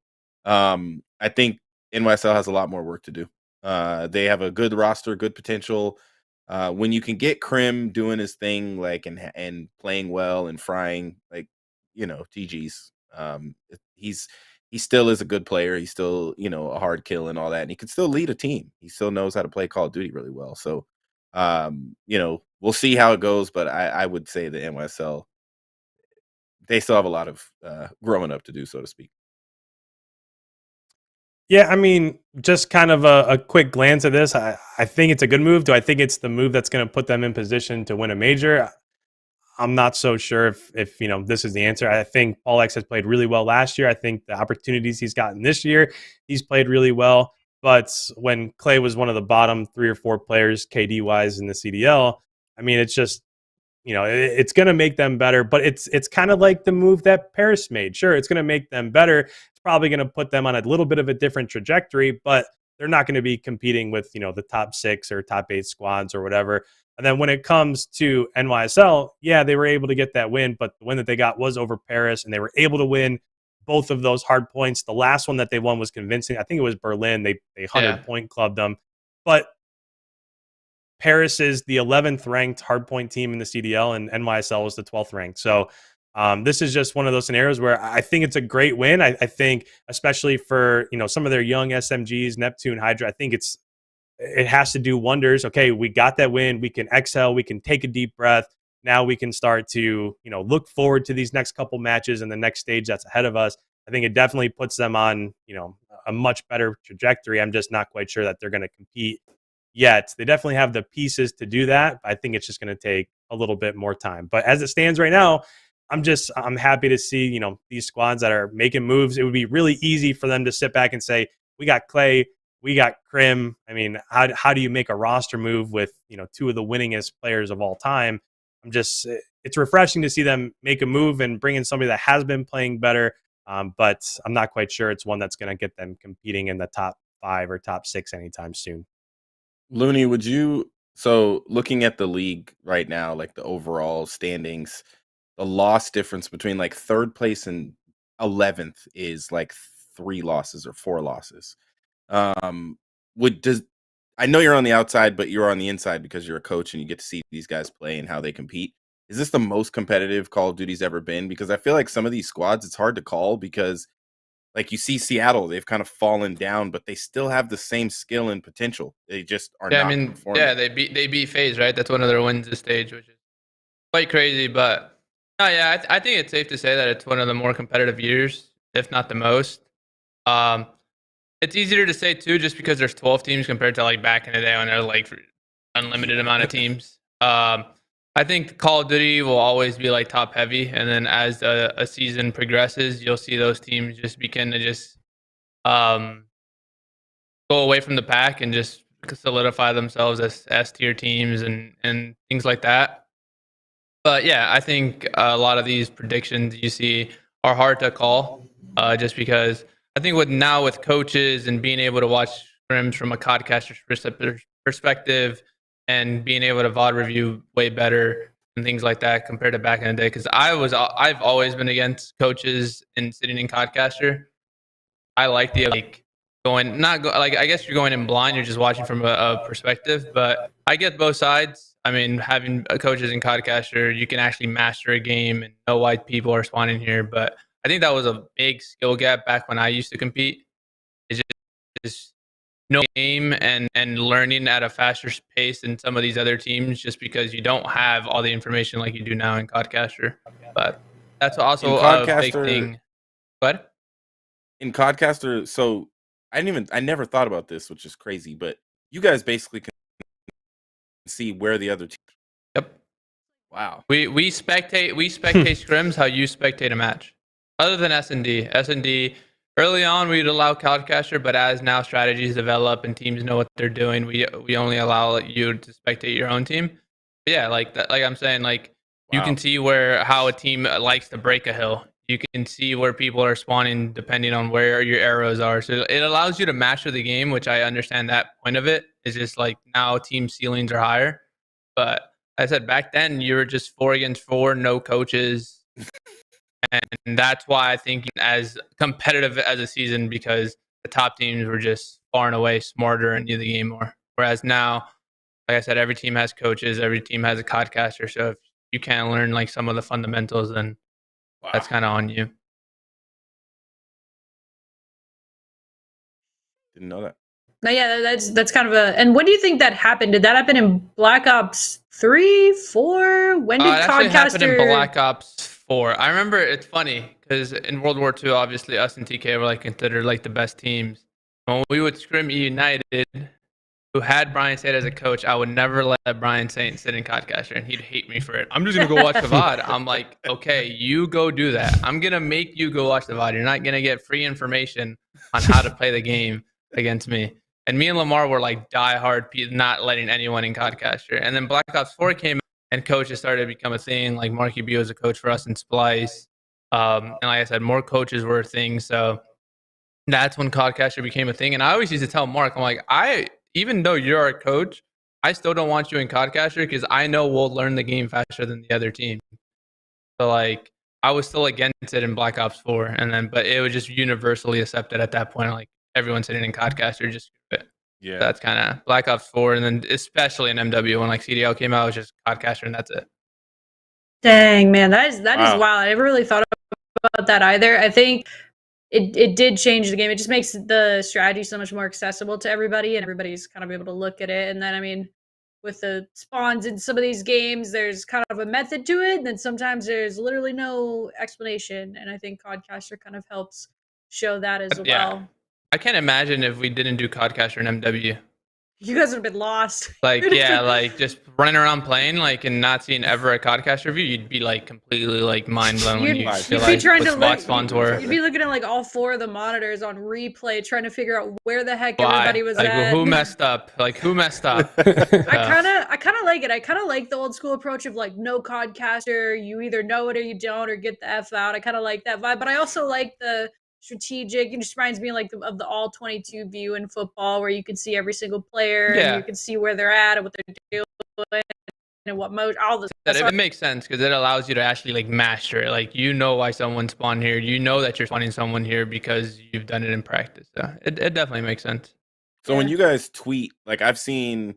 I think NYSL has a lot more work to do. They have a good roster, good potential. When you can get Krim doing his thing, like and playing well and frying, like TG's, he still is a good player. He's still a hard kill and all that, and he can still lead a team. He still knows how to play Call of Duty really well. So, we'll see how it goes. But I would say the NYSL, they still have a lot of growing up to do, so to speak. Yeah, I mean, just kind of a quick glance at this. I think it's a good move. Do I think it's the move that's going to put them in position to win a major? I'm not so sure if this is the answer. I think Paul X has played really well last year. I think the opportunities he's gotten this year, he's played really well. But when Clay was one of the bottom 3 or 4 players KD wise in the CDL, I mean, it's just it's going to make them better. But it's kind of like the move that Paris made. Sure, it's going to make them better. It's probably going to put them on a little bit of a different trajectory, but they're not going to be competing with the top 6 or top 8 squads or whatever. And then when it comes to NYSL, yeah, they were able to get that win, but the win that they got was over Paris, and they were able to win both of those hard points. The last one that they won was convincing. I think it was Berlin. They 100-point clubbed them. But Paris is the 11th ranked hardpoint team in the CDL, and NYSL was the 12th ranked. So this is just one of those scenarios where I think it's a great win. I think, especially for some of their young SMGs, Neptune, Hydra, I think it has to do wonders. Okay, we got that win. We can exhale. We can take a deep breath. Now we can start to, look forward to these next couple matches and the next stage that's ahead of us. I think it definitely puts them on, a much better trajectory. I'm just not quite sure that they're going to compete yet. They definitely have the pieces to do that. I think it's just going to take a little bit more time. But as it stands right now, I'm happy to see, these squads that are making moves. It would be really easy for them to sit back and say, we got Clay, we got Krim. I mean, how do you make a roster move with 2 of the winningest players of all time? It's refreshing to see them make a move and bring in somebody that has been playing better. But I'm not quite sure it's one that's going to get them competing in the top 5 or top 6 anytime soon. Loony, so looking at the league right now, like the overall standings, the loss difference between like 3rd place and 11th is like 3 losses or 4 losses. I know you're on the outside, but you're on the inside because you're a coach and you get to see these guys play and how they compete. Is this the most competitive Call of Duty's ever been? Because I feel like some of these squads, it's hard to call because like you see Seattle, they've kind of fallen down, but they still have the same skill and potential. They just are not performing. Yeah, they beat FaZe, right? That's one of their wins this stage, which is quite crazy. But no, yeah, I think it's safe to say that it's one of the more competitive years, if not the most. It's easier to say too, just because there's 12 teams compared to like back in the day when there's like unlimited amount of teams. I think Call of Duty will always be like top heavy, and then as a season progresses, you'll see those teams just begin to just go away from the pack and just solidify themselves as S tier teams and things like that. But yeah, I think a lot of these predictions you see are hard to call, just because I think with coaches and being able to watch scrims from a podcaster's perspective and being able to VOD review way better and things like that compared to back in the day. Because I've always been against coaches and sitting in Codcaster. I like the I guess you're going in blind. You're just watching from a perspective, but I get both sides. I mean, having coaches in Codcaster, you can actually master a game and know why people are spawning here. But I think that was a big skill gap back when I used to compete. It's just know the game and learning at a faster pace than some of these other teams, just because you don't have all the information like you do now in Codcaster. But that's also a big thing. But in Codcaster, so I never thought about this, which is crazy, but you guys basically can see where the other team. Yep. Wow. We spectate scrims how you spectate a match. Other than S&D early on we'd allow Codcaster, but as now strategies develop and teams know what they're doing, we only allow you to spectate your own team. But yeah, like I'm saying, like you can see how a team likes to break a hill. You can see where people are spawning depending on where your arrows are. So it allows you to master the game, which I understand that point of it. Is just like now team ceilings are higher. But I said back then you were just 4 against 4, no coaches. And that's why I think as competitive as a season, because the top teams were just far and away smarter and knew the game more. Whereas now, like I said, every team has coaches, every team has a Codcaster. So if you can't learn like some of the fundamentals, then that's kind of on you. Didn't know that. No, yeah, that's kind of a. And when do you think that happened? Did that happen in Black Ops 3, 4? When did It actually happened in Codcaster? Black Ops 4. I remember it's funny because in World War II, obviously us and TK were like considered like the best teams. When we would scrim MiDNiTE, who had Brian Saint as a coach, I would never let Brian Saint sit in Codcaster, and he'd hate me for it. I'm just gonna go watch the VOD. I'm like, okay, you go do that. I'm gonna make you go watch the VOD. You're not gonna get free information on how to play the game against me. And me and Lamar were like diehard, not letting anyone in Codcaster. And then Black Ops 4 came out, and coaches started to become a thing. Like Marky B was a coach for us in Splice. And like I said, more coaches were a thing. So that's when Codcaster became a thing. And I always used to tell Mark, I'm like, even though you're a coach, I still don't want you in Codcaster because I know we'll learn the game faster than the other team. So like I was still against it in Black Ops 4, but it was just universally accepted at that point. Like everyone sitting in Codcaster just it. Yeah. So that's kind of Black Ops 4, and then especially in MW when like CDL came out, it was just Codcaster and that's it. Dang, man, that is wild. I never really thought about that either. I think it did change the game. It just makes the strategy so much more accessible to everybody, and everybody's kind of able to look at it. And then, I mean, with the spawns in some of these games, there's kind of a method to it, and then sometimes there's literally no explanation. And I think Codcaster kind of helps show that as well. I can't imagine if we didn't do Codcaster and MW. You guys would have been lost. Like, yeah, like just running around playing, like, and not seeing ever a Codcaster view, you'd be like completely like mind blown when you feel like trying to what spawns were. You'd be looking at like all 4 of the monitors on replay, trying to figure out where the heck everybody was like, at. Who messed up? Like, who messed up? I kind of like it. I kind of like the old school approach of like no Codcaster. You either know it or you don't, or get the F out. I kind of like that vibe, but I also like the strategic. It just reminds me like of the all 22 view in football, where you can see every single player and you can see where they're at and what they're doing and what mode. All this. It makes sense because it allows you to actually like master it. Like you know why someone spawned here. You know that you're spawning someone here because you've done it in practice. So it definitely makes sense. So when you guys tweet, like I've seen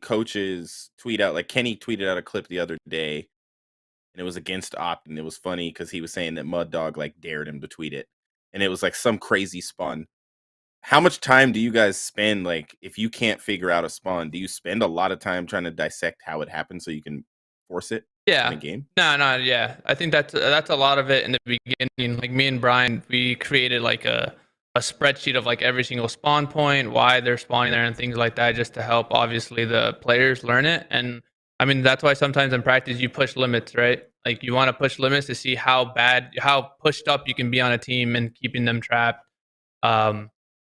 coaches tweet out, like Kenny tweeted out a clip the other day, and it was against Opt, and it was funny because he was saying that Mud Dog like dared him to tweet it, and it was like some crazy spawn. How much time do you guys spend, like, if you can't figure out a spawn, do you spend a lot of time trying to dissect how it happened so you can force it in a game? No, yeah. I think that's a lot of it in the beginning. Like me and Brian, we created like a spreadsheet of like every single spawn point, why they're spawning there and things like that, just to help obviously the players learn it. And I mean, that's why sometimes in practice you push limits, right? Like you want to push limits to see how pushed up you can be on a team and keeping them trapped.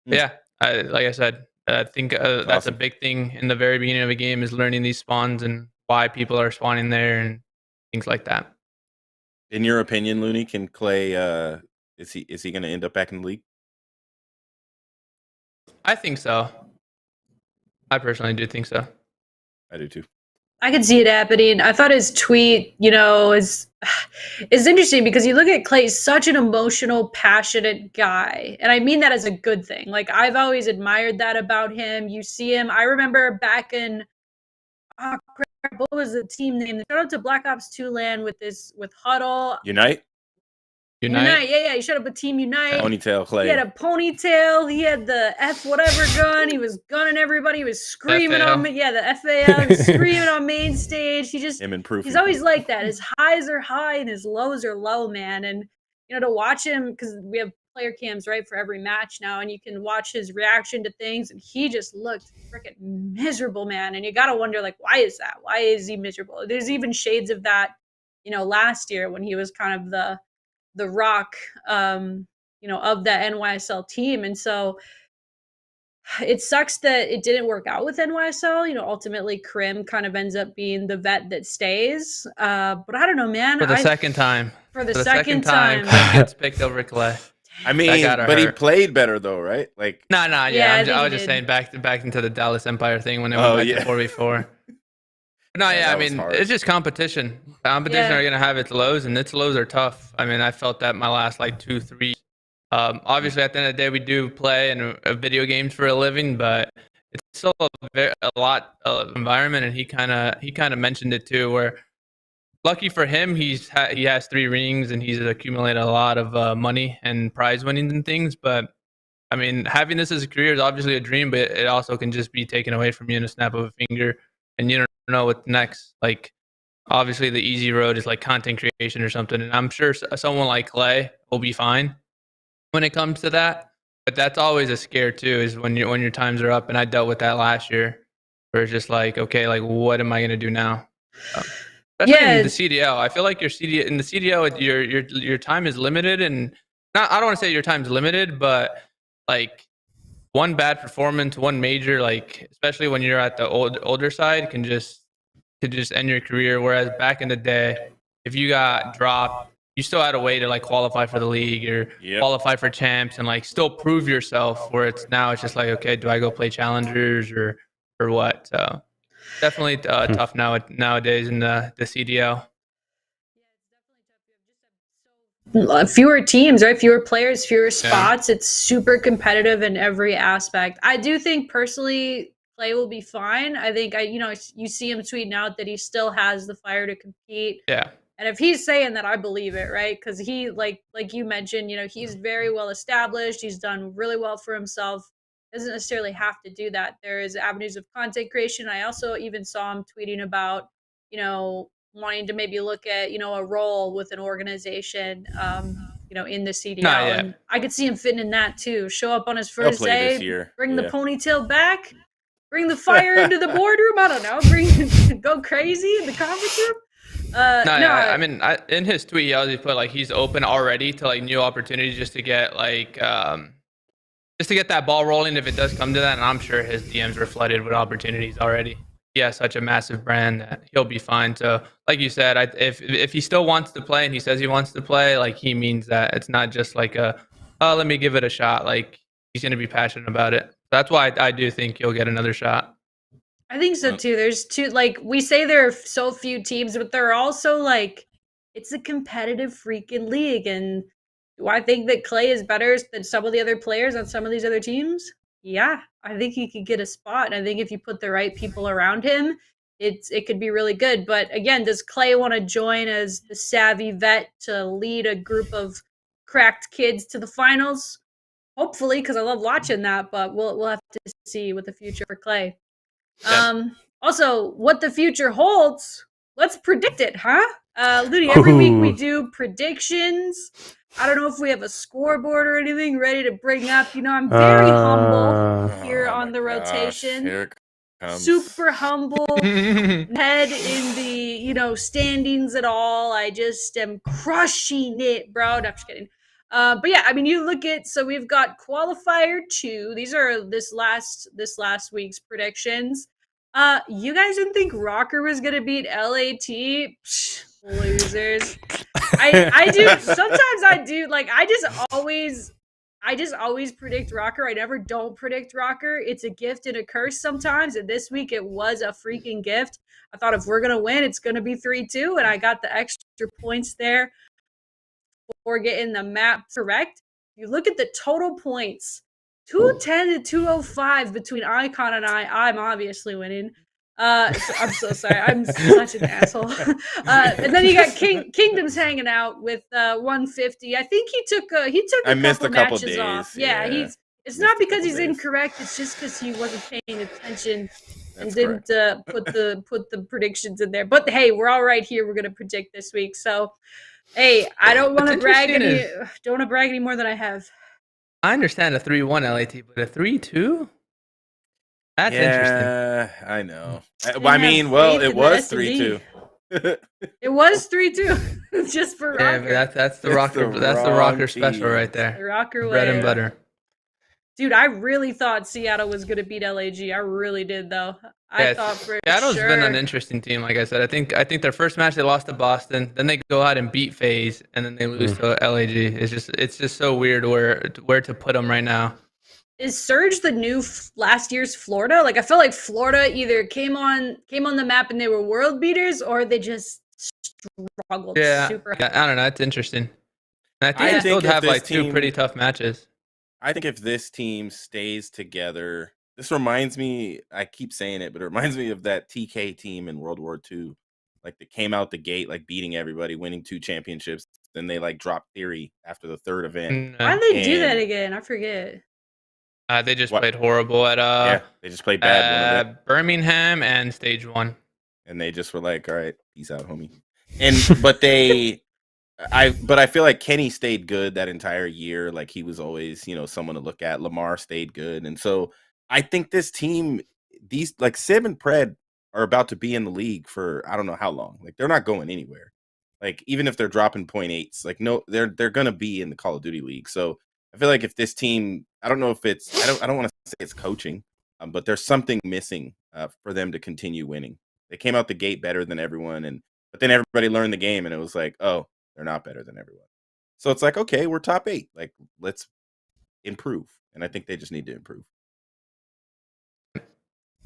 Yeah, like I said, I think that's awesome. A big thing in the very beginning of a game is learning these spawns and why people are spawning there and things like that. In your opinion, Loony, can Clay is he going to end up back in the league? I think so. I personally do think so. I do too. I could see it happening. I thought his tweet, is interesting because you look at Clay, he's such an emotional, passionate guy. And I mean that as a good thing. Like, I've always admired that about him. You see him. I remember back in, what was the team name? Shout out to Black Ops 2 Land with Huddle. Unite? Unite. Yeah. He showed up with Team Unite. Ponytail Clay. He had a ponytail. He had the F whatever gun. He was gunning everybody. He was screaming FAL. on me. Yeah, the FAL. He was screaming on main stage. Him and Proof. He's always like that. His highs are high and his lows are low, man. And to watch him, because we have player cams right for every match now, and you can watch his reaction to things, and he just looked freaking miserable, man. And you gotta wonder, like, why is that? Why is he miserable? There's even shades of that, last year when he was kind of the rock, of that NYSL team. And so it sucks that it didn't work out with NYSL. Ultimately Krim kind of ends up being the vet that stays. But I don't know, man. For the second time. For the second time. Krim gets picked over Clay. I mean, but he played better though, right? Like, yeah. I was just did. saying back into the Dallas Empire thing when they went back to 4v4. No, I mean, it's just competition. Competition are gonna have its lows, and its lows are tough. I mean, I felt that my last 2-3. Obviously, at the end of the day, we do play and video games for a living, but it's still a lot of environment. And he kind of mentioned it too, where lucky for him, he has 3 rings and he's accumulated a lot of money and prize winnings and things. But I mean, having this as a career is obviously a dream, but it also can just be taken away from you in a snap of a finger, and you don't know what's next. Like, obviously, the easy road is content creation or something, and I'm sure someone like Clay will be fine when it comes to that. But that's always a scare too, is when your times are up. And I dealt with that last year, where it's just okay, what am I gonna do now? Especially in the CDL, I feel like in the CDL, your time is limited, and I don't want to say your time's limited, but one bad performance, one major, especially when you're at the older side, could just end your career. Whereas back in the day, if you got dropped, you still had a way to qualify for the league or qualify for champs and still prove yourself. Where it's just okay, do I go play challengers or what? So definitely tough nowadays in the CDL. Fewer teams, right? Fewer players, fewer spots. It's super competitive in every aspect. I do think personally Clay will be fine. I think you see him tweeting out that he still has the fire to compete. Yeah. And if he's saying that, I believe it, right? Because he, like you mentioned, he's very well established. He's done really well for himself. Doesn't necessarily have to do that. There is avenues of content creation. I also even saw him tweeting about, wanting to maybe look at, a role with an organization, in the CDL. And I could see him fitting in that too. Show up on his first day, bring the ponytail back, bring the fire into the boardroom. I don't know, go crazy in the conference room. I mean, in his tweet, he always put he's open already to new opportunities, just to get that ball rolling if it does come to that. And I'm sure his DMs were flooded with opportunities already. He has such a massive brand that he'll be fine. So, like you said, if he still wants to play and he says he wants to play, he means that. It's not just let me give it a shot. He's going to be passionate about it. That's why I do think he'll get another shot. I think so too. There's two, we say there are so few teams, but there are also it's a competitive freaking league. And do I think that Clay is better than some of the other players on some of these other teams? Yeah, I think he could get a spot. And I think if you put the right people around him, it could be really good. But again, does Clay want to join as the savvy vet to lead a group of cracked kids to the finals? Hopefully, because I love watching that. But we'll have to see what the future for Clay. Also, what the future holds, let's predict it, huh? Loony, every week we do predictions. I don't know if we have a scoreboard or anything ready to bring up. I'm very humble here on the rotation. Here it comes. Super humble. Head in the, standings at all. I just am crushing it, bro. No, I'm just kidding. But yeah, I mean, you look at, so we've got qualifier 2. These are this last week's predictions. You guys didn't think ROKKR was gonna beat LAT? Psh, losers. I do. Sometimes I do. I just always predict ROKKR. I never don't predict ROKKR. It's a gift and a curse sometimes. And this week it was a freaking gift. I thought if we're gonna win, it's gonna be 3-2, and I got the extra points there for getting the map correct. You look at the total points, 210 to 205 between IKON and I'm obviously winning. I'm so sorry. I'm such an asshole. And then you got Kingdom's hanging out with 150. I think he took I a missed couple a couple matches days. off. Yeah, Yeah. it's Missed not a because couple he's days. incorrect. It's just because he wasn't paying attention and That's didn't correct. put the predictions in there. But hey, we're all right here. We're gonna predict this week. So hey, I don't want to What's brag interesting don't want to brag any more than I have. I understand a 3-1 LAT, but a 3-2? That's interesting. Yeah, I know. Didn't I have mean, well, faith it in the was S&D. 3-2. It was 3-2 just for Yeah, Rocker. but that's the It's rocker. the That's the wrong rocker special team. right The there. Rocker Bread way. and butter. Dude, I really thought Seattle was going to beat LAG. I really did, though. I Yeah, thought for Seattle's sure. been an interesting team. Like I said, I think their first match they lost to Boston, then they go out and beat FaZe, and then they lose to LAG. It's just so weird where to put them right now. Is Surge the new last year's Florida? Like I feel like Florida either came on the map and they were world beaters, or they just struggled super hard. Yeah, I don't know. It's interesting. And I think I they think still if have this like two team- pretty tough matches. I think if this team stays together, this reminds me, I keep saying it, but it reminds me of that TK team in World War II. Like they came out the gate, like beating everybody, winning 2 championships. Then they like dropped Theory after the 3rd event. Why did they do that And- again? I forget. They just What? played horrible at Yeah, they just played bad one of it. Birmingham and stage 1. And they just were like, all right, peace out, homie. And but I feel like Kenny stayed good that entire year. Like he was always, someone to look at. Lamar stayed good. And so I think this team, these like Civ and Pred are about to be in the league for I don't know how long. Like they're not going anywhere. Like even if they're dropping 0.8s, like no, they're gonna be in the Call of Duty league. So I feel like if this team, I don't know if it's I don't want to say it's coaching, but there's something missing for them to continue winning. They came out the gate better than everyone, but then everybody learned the game, and it was like, oh, they're not better than everyone. So it's like, okay, we're top 8. Like, let's improve. And I think they just need to improve.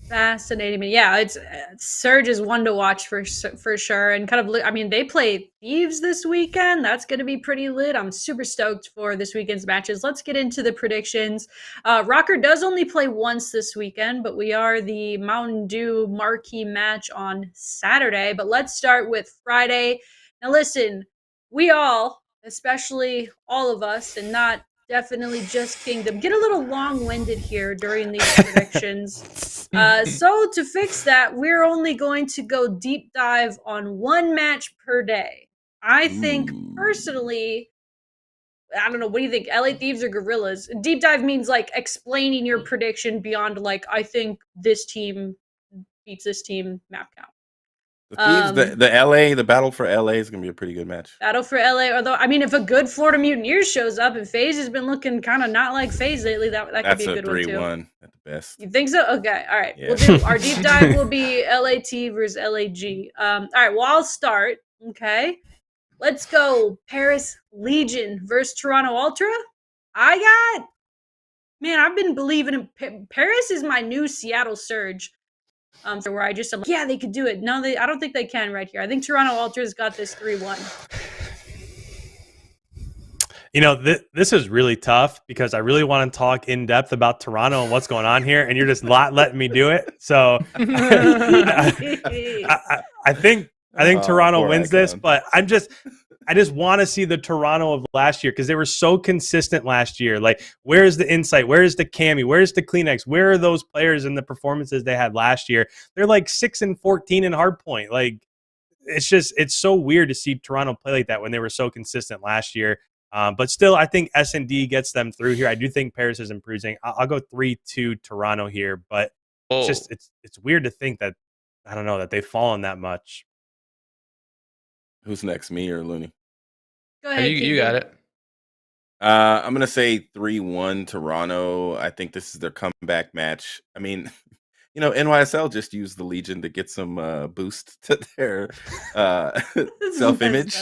Fascinating. Yeah, it's Surge is one to watch for sure. And kind of, I mean, they play Thieves this weekend. That's going to be pretty lit. I'm super stoked for this weekend's matches. Let's get into the predictions. ROKKR does only play once this weekend, but we are the Mountain Dew marquee match on Saturday. But let's start with Friday. Now, listen, we all, especially all of us, and not definitely just Kingdom, get a little long-winded here during these predictions. So to fix that, we're only going to go deep dive on one match per day. I think personally, I don't know, what do you think? LA Thieves or Gorillas? Deep dive means like explaining your prediction beyond like, I think this team beats this team map count. The Thieves, the battle for LA is gonna be a pretty good match. Battle for LA, although I mean, if a good Florida Mutineers shows up and FaZe has been looking kind of not like FaZe lately, that could be a good one too. 3-1 at the best. You think so? Okay, all right. Yeah. We'll do our deep dive will be LAT versus LAG. All right, well I'll start. Okay, let's go. Paris Legion versus Toronto Ultra. I've been believing in Paris is my new Seattle Surge. Where I'm like, yeah, they could do it. No, I don't think they can right here. I think Toronto Ultra's got this 3-1. This is really tough because I really want to talk in depth about Toronto and what's going on here, and you're just not letting me do it. So I think Toronto wins this, but I just want to see the Toronto of last year because they were so consistent last year. Like, where's the Insight? Where's the Cammy? Where's the Kleenex? Where are those players in the performances they had last year? They're like 6-14 in hardpoint. Like, it's so weird to see Toronto play like that when they were so consistent last year. But still, I think S&D gets them through here. I do think Paris is improving. I'll go 3-2 Toronto here, but it's weird to think that, I don't know, that they've fallen that much. Who's next, me or Looney? Go ahead. You got it. I'm gonna say 3-1 Toronto. I think this is their comeback match. I mean, NYSL just used the Legion to get some boost to their self-image.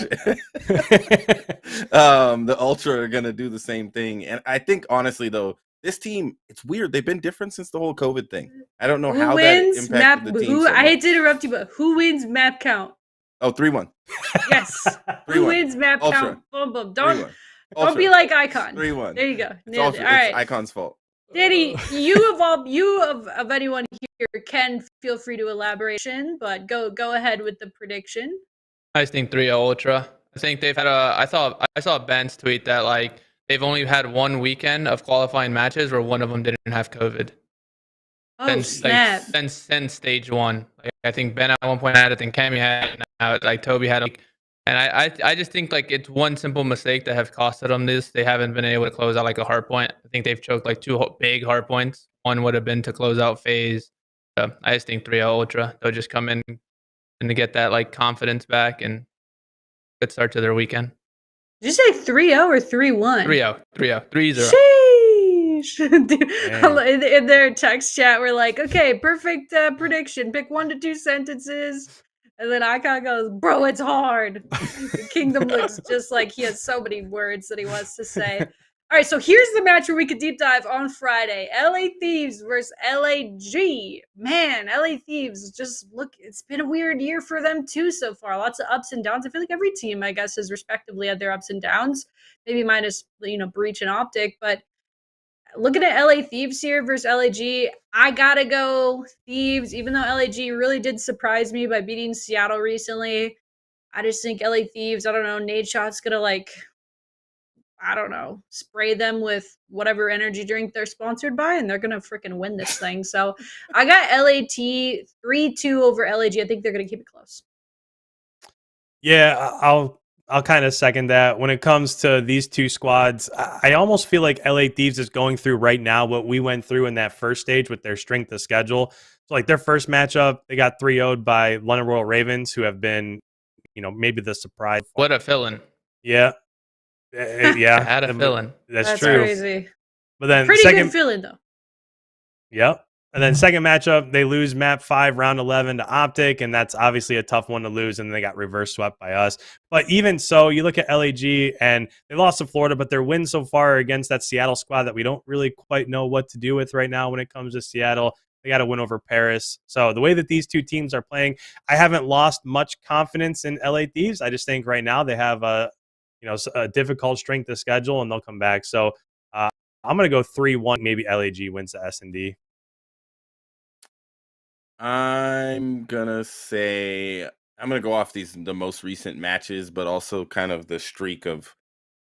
The Ultra are gonna do the same thing, and I think honestly though, this team, it's weird. They've been different since the whole COVID thing. I don't know how that impacted the team. I hate to interrupt you, but who wins map count? Oh, 3-1. Yes. Who wins map Ultra. count? Boom, boom. 3-1. Don't be like IKON. 3-1. There you go. It's All right. IKON's fault. Danny, you of anyone here can feel free to elaboration, but go ahead with the prediction. I just think 3-0 Ultra. I think they've had I saw Ben's tweet that like they've only had one weekend of qualifying matches where one of them didn't have COVID. Oh snap! Since stage one, like, I think Ben at one point had it, I think Cammy had it, like Toby had it, and I just think like it's one simple mistake that have costed them this. They haven't been able to close out like a hard point. I think they've choked like two big hard points. One would have been to close out phase. So I just think 3-0 Ultra. They'll just come in and to get that like confidence back and good start to their weekend. Did you say 3-0 or 3-1? 3-0, 3-0, 3-0. Dude, in their text chat, we're like, okay, perfect prediction. Pick 1 to 2 sentences. And then IKON goes, bro, it's hard. The Kingdom looks just like he has so many words that he wants to say. All right, so here's the match where we could deep dive on Friday. LA Thieves versus LAG. Man, LA Thieves just look, it's been a weird year for them too so far. Lots of ups and downs. I feel like every team, I guess, has respectively had their ups and downs. Maybe minus, Breach and Optic, but looking at LA Thieves here versus LAG, I gotta go Thieves, even though LAG really did surprise me by beating Seattle recently. I just think LA Thieves, I don't know, Nadeshot's gonna spray them with whatever energy drink they're sponsored by, and they're gonna freaking win this thing. So I got LAT 3-2 over LAG. I think they're gonna keep it close. Yeah, I'll kind of second that. When it comes to these two squads, I almost feel like LA Thieves is going through right now what we went through in that first stage with their strength of schedule. So like their first matchup, they got 3-0'd by London Royal Ravens, who have been, maybe the surprise. What a fill-in. Yeah. Yeah. I had a fill-in. That's true. Crazy. But then pretty good fill-in though. Yep. And then second matchup, they lose map 5, round 11 to Optic, and that's obviously a tough one to lose, and they got reverse swept by us. But even so, you look at LAG, and they lost to Florida, but their win so far against that Seattle squad that we don't really quite know what to do with right now when it comes to Seattle. They got to win over Paris. So the way that these two teams are playing, I haven't lost much confidence in LA Thieves. I just think right now they have a difficult strength of schedule, and they'll come back. So I'm going to go 3-1. Maybe LAG wins the S&D. I'm gonna go off the most recent matches, but also kind of the streak of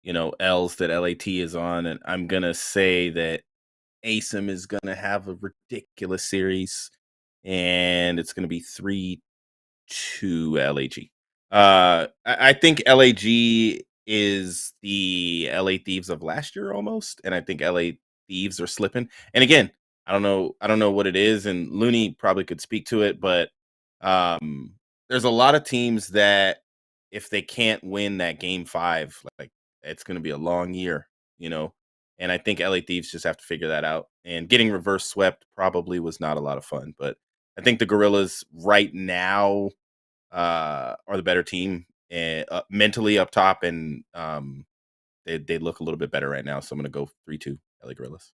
L's that LAT is on, and I'm gonna say that ASIM is gonna have a ridiculous series, and it's gonna be 3-2 LAG. I think LAG is the LA Thieves of last year almost, and I think LA Thieves are slipping. And again, I don't know what it is, and Loony probably could speak to it, but there's a lot of teams that if they can't win that game 5, like it's going to be a long year, and I think LA Thieves just have to figure that out. And getting reverse swept probably was not a lot of fun, but I think the Gorillas right now are the better team and mentally up top, and they look a little bit better right now. So I'm going to go 3-2 LA Gorillas.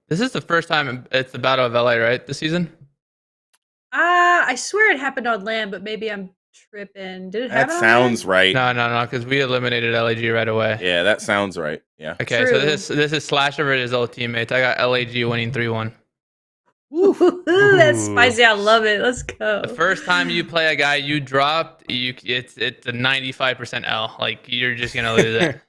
This is the first time it's the Battle of LA, right? This season? I swear it happened on land, but maybe I'm tripping. Did it happen? That sounds right. No, because we eliminated LAG right away. Yeah, that sounds right. Yeah. Okay, True. so this is Slasher versus his old teammates. I got LAG winning 3-1. Ooh, that's spicy. I love it. Let's go. The first time you play a guy you dropped, it's a 95% L. Like you're just gonna lose it.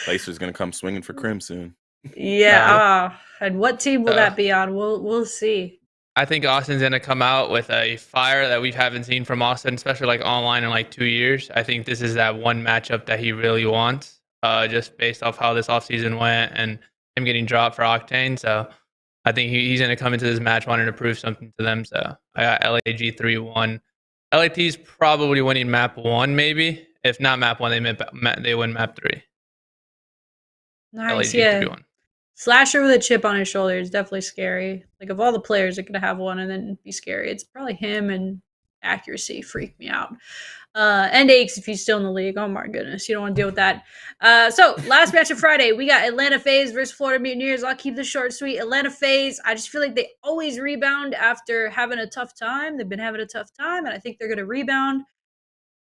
Placer's gonna come swinging for Crim soon. Yeah. And what team will that be on? We'll see. I think Austin's gonna come out with a fire that we haven't seen from Austin, especially like online in like 2 years. I think this is that one matchup that he really wants, just based off how this offseason went and him getting dropped for Octane. So I think he's gonna come into this match wanting to prove something to them. So I got LAG 3-1. LAT's probably winning map 1, maybe. If not map 1, they win map 3. Nice, LAG yeah. 3-1. Slasher with a chip on his shoulder is definitely scary. Like, of all the players that could have one and then be scary, it's probably him, and accuracy freak me out. And Aches if he's still in the league. Oh my goodness, you don't want to deal with that. So last match of Friday, we got Atlanta FaZe versus Florida Mutineers. I'll keep this short, sweet. Atlanta FaZe, I just feel like they always rebound after having a tough time. They've been having a tough time, and I think they're going to rebound.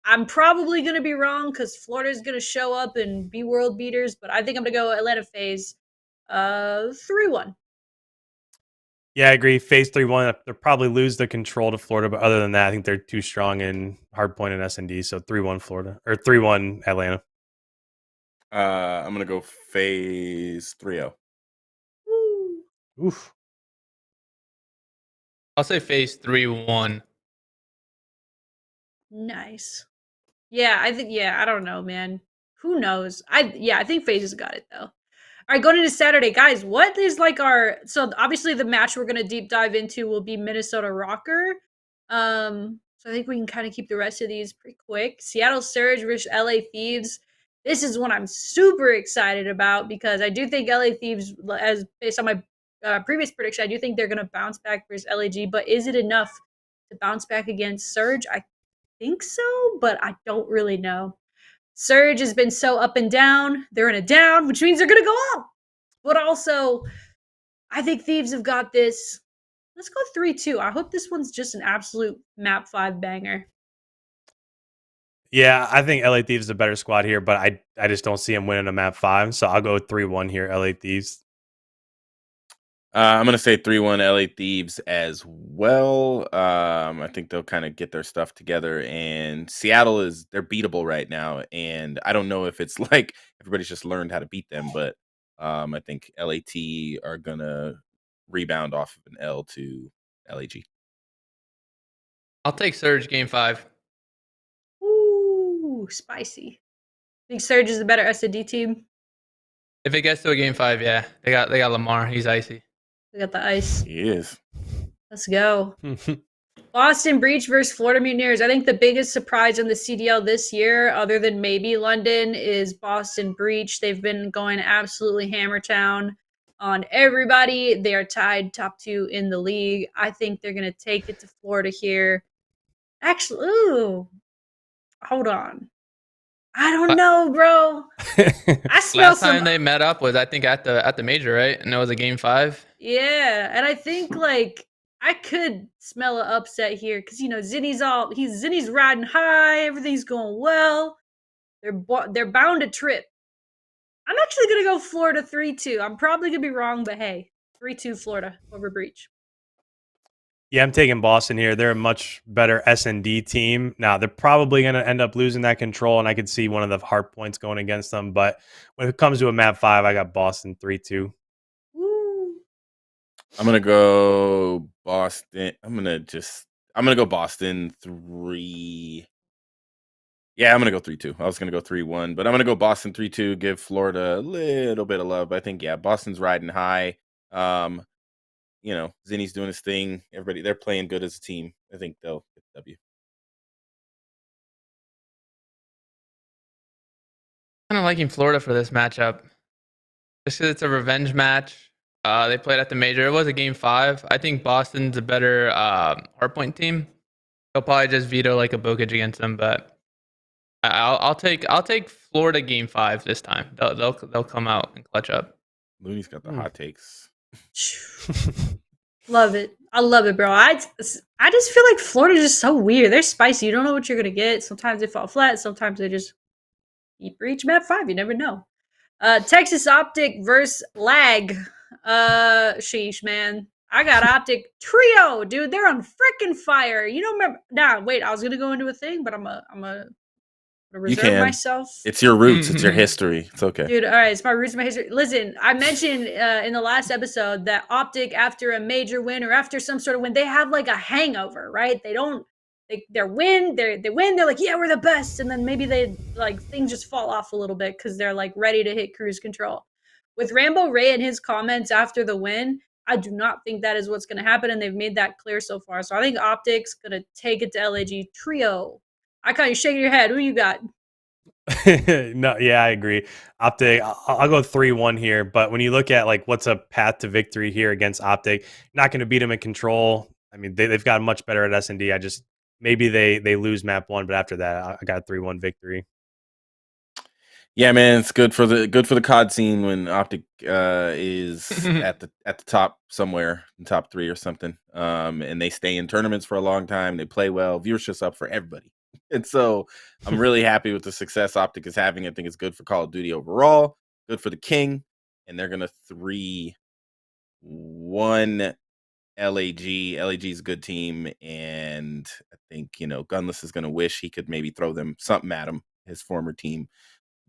I'm probably going to be wrong because Florida's going to show up and be world beaters, but I think I'm going to go Atlanta FaZe 3-1. Yeah, I agree. Phase 3-1, they'll probably lose the control to Florida, but other than that, I think they're too strong in hardpoint and S&D. So 3-1 Florida or 3-1 Atlanta. I'm gonna go phase 3-0. Woo. Oof. I'll say phase 3-1. Nice. Yeah, I don't know, man. Who knows? I think FaZe has got it though. All right, going into Saturday, guys. What is like so obviously the match we're gonna deep dive into will be Minnesota ROKKR. So I think we can kind of keep the rest of these pretty quick. Seattle Surge versus LA Thieves. This is one I'm super excited about because I do think LA Thieves, as based on my previous prediction, I do think they're gonna bounce back versus LAG. But is it enough to bounce back against Surge? I think so, but I don't really know. Surge has been so up and down. They're in a down, which means they're going to go up. But also, I think Thieves have got this. Let's go 3-2. I hope this one's just an absolute map 5 banger. Yeah, I think LA Thieves is a better squad here, but I just don't see them winning a map 5. So I'll go 3-1 here, LA Thieves. I'm gonna say 3-1 LA Thieves as well. I think they'll kind of get their stuff together, and Seattle they're beatable right now. And I don't know if it's like everybody's just learned how to beat them, but I think LAT are gonna rebound off of an L to LAG. I'll take Surge game 5. Ooh, spicy. Think Surge is the better S&D team. If it gets to a game 5, yeah, they got Lamar. He's icy. We got the ice. He is. Let's go. Boston Breach versus Florida Mutineers. I think the biggest surprise in the CDL this year, other than maybe London, is Boston Breach. They've been going absolutely hammer town on everybody. They are tied top 2 in the league. I think they're going to take it to Florida here. Actually, ooh, hold on. I don't know, bro. I smell Last time they met up was I think at the major, right? And it was a game 5. Yeah, and I think like I could smell an upset here because Zinni's riding high, everything's going well. They're bound to trip. I'm actually gonna go Florida 3-2. I'm probably gonna be wrong, but hey, 3-2 Florida over Breach. Yeah, I'm taking Boston here. They're a much better S&D team. Now, they're probably going to end up losing that control, and I could see one of the hard points going against them. But when it comes to a map 5, I got Boston 3-2. Woo. I'm gonna go Boston. I'm gonna go Boston 3. Yeah, I'm gonna go 3-2. I was gonna go 3-1, but I'm gonna go Boston 3-2. Give Florida a little bit of love. I think Boston's riding high. Zinni's doing his thing. Everybody, they're playing good as a team. I think they'll get the W. Kind of liking Florida for this matchup. Just because it's a revenge match. They played at the major. It was a game 5. I think Boston's a better hardpoint team. They'll probably just veto like a Bokage against them, but I'll take Florida game 5 this time. They'll come out and clutch up. Looney's got the hot takes. Love it. I love it, bro. I just feel like Florida's just so weird. They're spicy. You don't know what you're gonna get. Sometimes they fall flat. Sometimes they just eat Breach map 5. You never know. Texas Optic versus Lag. Sheesh, man. I got Optic Trio, dude. They're on freaking fire. You don't remember? Nah, wait. I was gonna go into a thing, but I'm gonna reserve myself. It's your roots. It's your history. It's okay, dude. All right, it's my roots, my history. Listen, I mentioned in the last episode that Optic, after a major win or after some sort of win, they have like a hangover, right? They win. They're like, yeah, we're the best, and then maybe they like things just fall off a little bit because they're like ready to hit cruise control. With Rambo Ray and his comments after the win, I do not think that is what's going to happen, and they've made that clear so far. So I think Optic's going to take it to LAG Trio. IKON, you're shaking your head. Who you got? No, yeah, I agree. Optic, I'll go 3-1 here. But when you look at like what's a path to victory here against Optic, not going to beat them in control. I mean, they've got much better at S&D. Maybe they lose map 1, but after that, I got a 3-1 victory. Yeah, man, it's good for the COD scene when Optic is at the top somewhere, in top 3 or something. And they stay in tournaments for a long time. They play well. Viewership's up for everybody. And so I'm really happy with the success Optic is having. I think it's good for Call of Duty overall, good for the King. and they're gonna 3-1 LAG. LAG's a good team, and I think Gunless is gonna wish he could maybe throw them something at him, his former team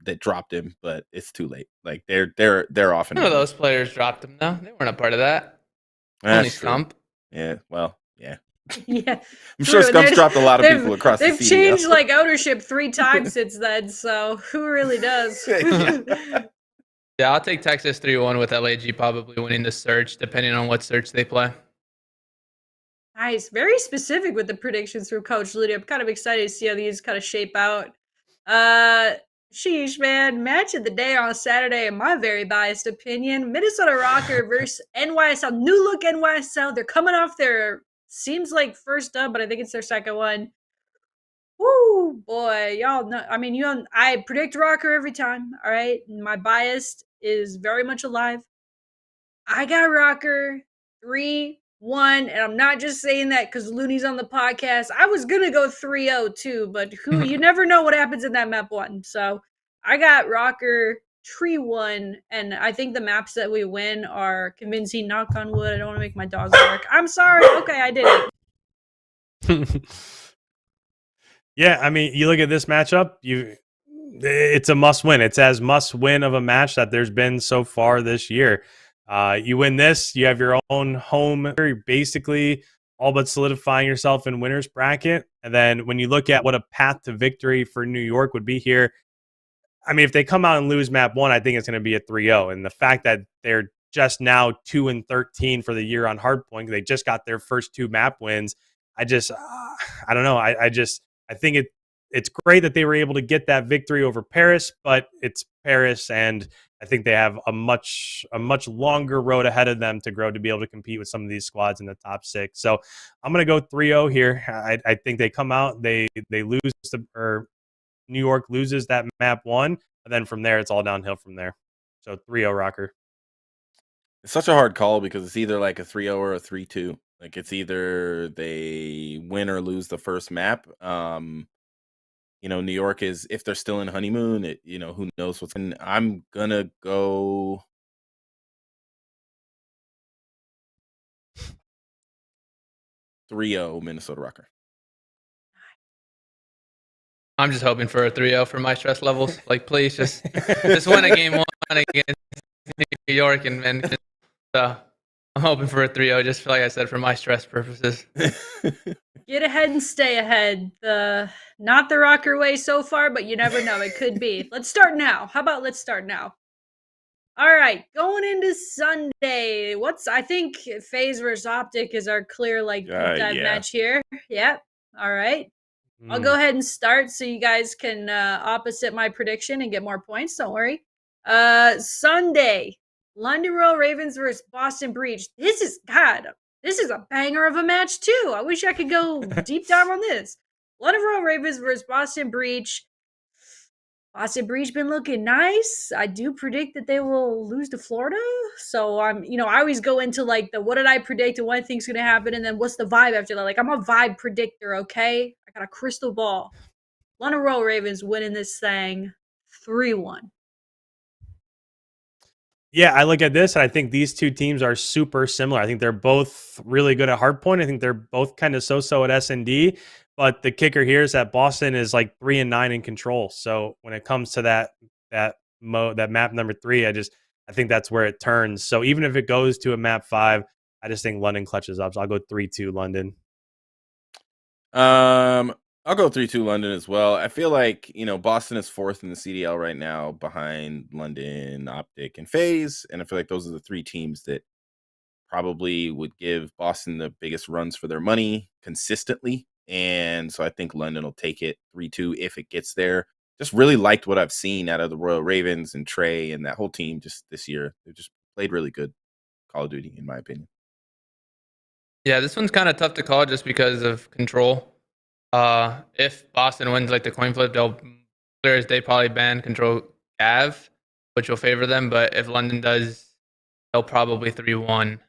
that dropped him, but it's too late. Like they're off and None of running. those players dropped him though. They weren't a part of that. That's Only true. Scump. Yeah, well, yeah. Yeah, I'm sure Scump's dropped a lot of people across the They've CDL. changed like ownership 3 times since then, so who really does? Yeah, I'll take Texas 3-1 with LAG probably winning the search, depending on what search they play. Nice. Very specific with the predictions from Coach Loony. I'm kind of excited to see how these kind of shape out. Sheesh, man. Match of the day on Saturday, in my very biased opinion. Minnesota ROKKR versus NYSL. New look NYSL. They're coming off their, seems like first dub, but I think it's their second one. Woo, boy. Y'all know. I mean, I predict ROKKR every time, all right? My bias is very much alive. I got ROKKR 3-1, and I'm not just saying that because Looney's on the podcast. I was gonna go 3-0 too, but you never know what happens in that map 1. So I got ROKKR 3-1, and I think the maps that we win are convincing. Knock on wood. I don't want to make my dog bark. I'm sorry. Okay, I did it. Yeah, I mean, you look at this matchup, it's a must win. It's as must win of a match that there's been so far this year. You win this, you have your own home. You're basically all but solidifying yourself in winner's bracket. And then when you look at what a path to victory for New York would be here, I mean, if they come out and lose map 1, I think it's going to be a 3-0. And the fact that they're just now 2-13 for the year on hardpoint, they just got their first 2 map wins. I don't know. I think it's great that they were able to get that victory over Paris, but it's Paris, and I think they have a much longer road ahead of them to grow to be able to compete with some of these squads in the top 6. So I'm going to go 3-0 here. I think they come out, they lose or New York loses that map 1, and then from there it's all downhill from there. So 3-0 ROKKR. It's such a hard call because it's either like a 3-0 or a 3-2. Like it's either they win or lose the first map. New York is, if they're still in honeymoon, who knows what's in. I'm gonna go 3-0 Minnesota ROKKR. I'm just hoping for a 3-0 for my stress levels. Like, please just win a game 1 against New York, and so I'm hoping for a 3-0, just like I said, for my stress purposes. Get ahead and stay ahead. Not the ROKKR way so far, but you never know. It could be. Let's start now. How about let's start now? All right, going into Sunday. I think FaZe versus Optic is our clear deep dive match here. Yep. All right. I'll go ahead and start so you guys can opposite my prediction and get more points. Don't worry. Sunday, London Royal Ravens versus Boston Breach. This is a banger of a match too. I wish I could go deep dive on this. London Royal Ravens versus Boston Breach. Boston Breach been looking nice. I do predict that they will lose to Florida. So I always go into like what did I predict and what I think's gonna happen, and then what's the vibe after that. Like I'm a vibe predictor, okay? I got a crystal ball. London Royal Ravens winning this thing 3-1. Yeah, I look at this and I think these two teams are super similar. I think they're both really good at hardpoint. I think they're both kind of so-so at S&D. But the kicker here is that Boston is like 3-9 in control. So when it comes to that map number 3, I think that's where it turns. So even if it goes to a map 5, I just think London clutches up. So I'll go 3-2 London. I'll go 3-2 London as well. I feel like, Boston is 4th in the CDL right now behind London, Optic, and FaZe. And I feel like those are the 3 teams that probably would give Boston the biggest runs for their money consistently. And so I think London will take it 3-2 if it gets there. Just really liked what I've seen out of the Royal Ravens and Trey and that whole team just this year. They've just played really good Call of Duty, in my opinion. Yeah, this one's kind of tough to call just because of control. If Boston wins like the coin flip, they'll clear as day probably ban control Gav, which will favor them. But if London does, they'll probably 3-1.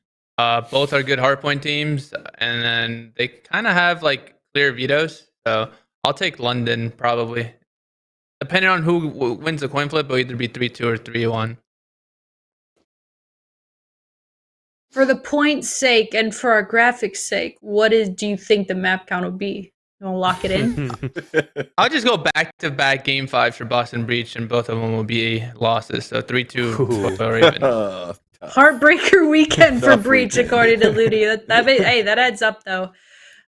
Both are good hardpoint teams, and then they kind of have like clear vetoes. So I'll take London probably. Depending on who wins the coin flip, it'll either be 3-2 or 3-1. For the point's sake and for our graphics sake, do you think the map count will be? You want to lock it in? I'll just go back-to-back game 5 for Boston Breach, and both of them will be losses. So 3-2 for Raven. Heartbreaker weekend for Tough Breach, weekend. according to Loony. Hey, that adds up, though.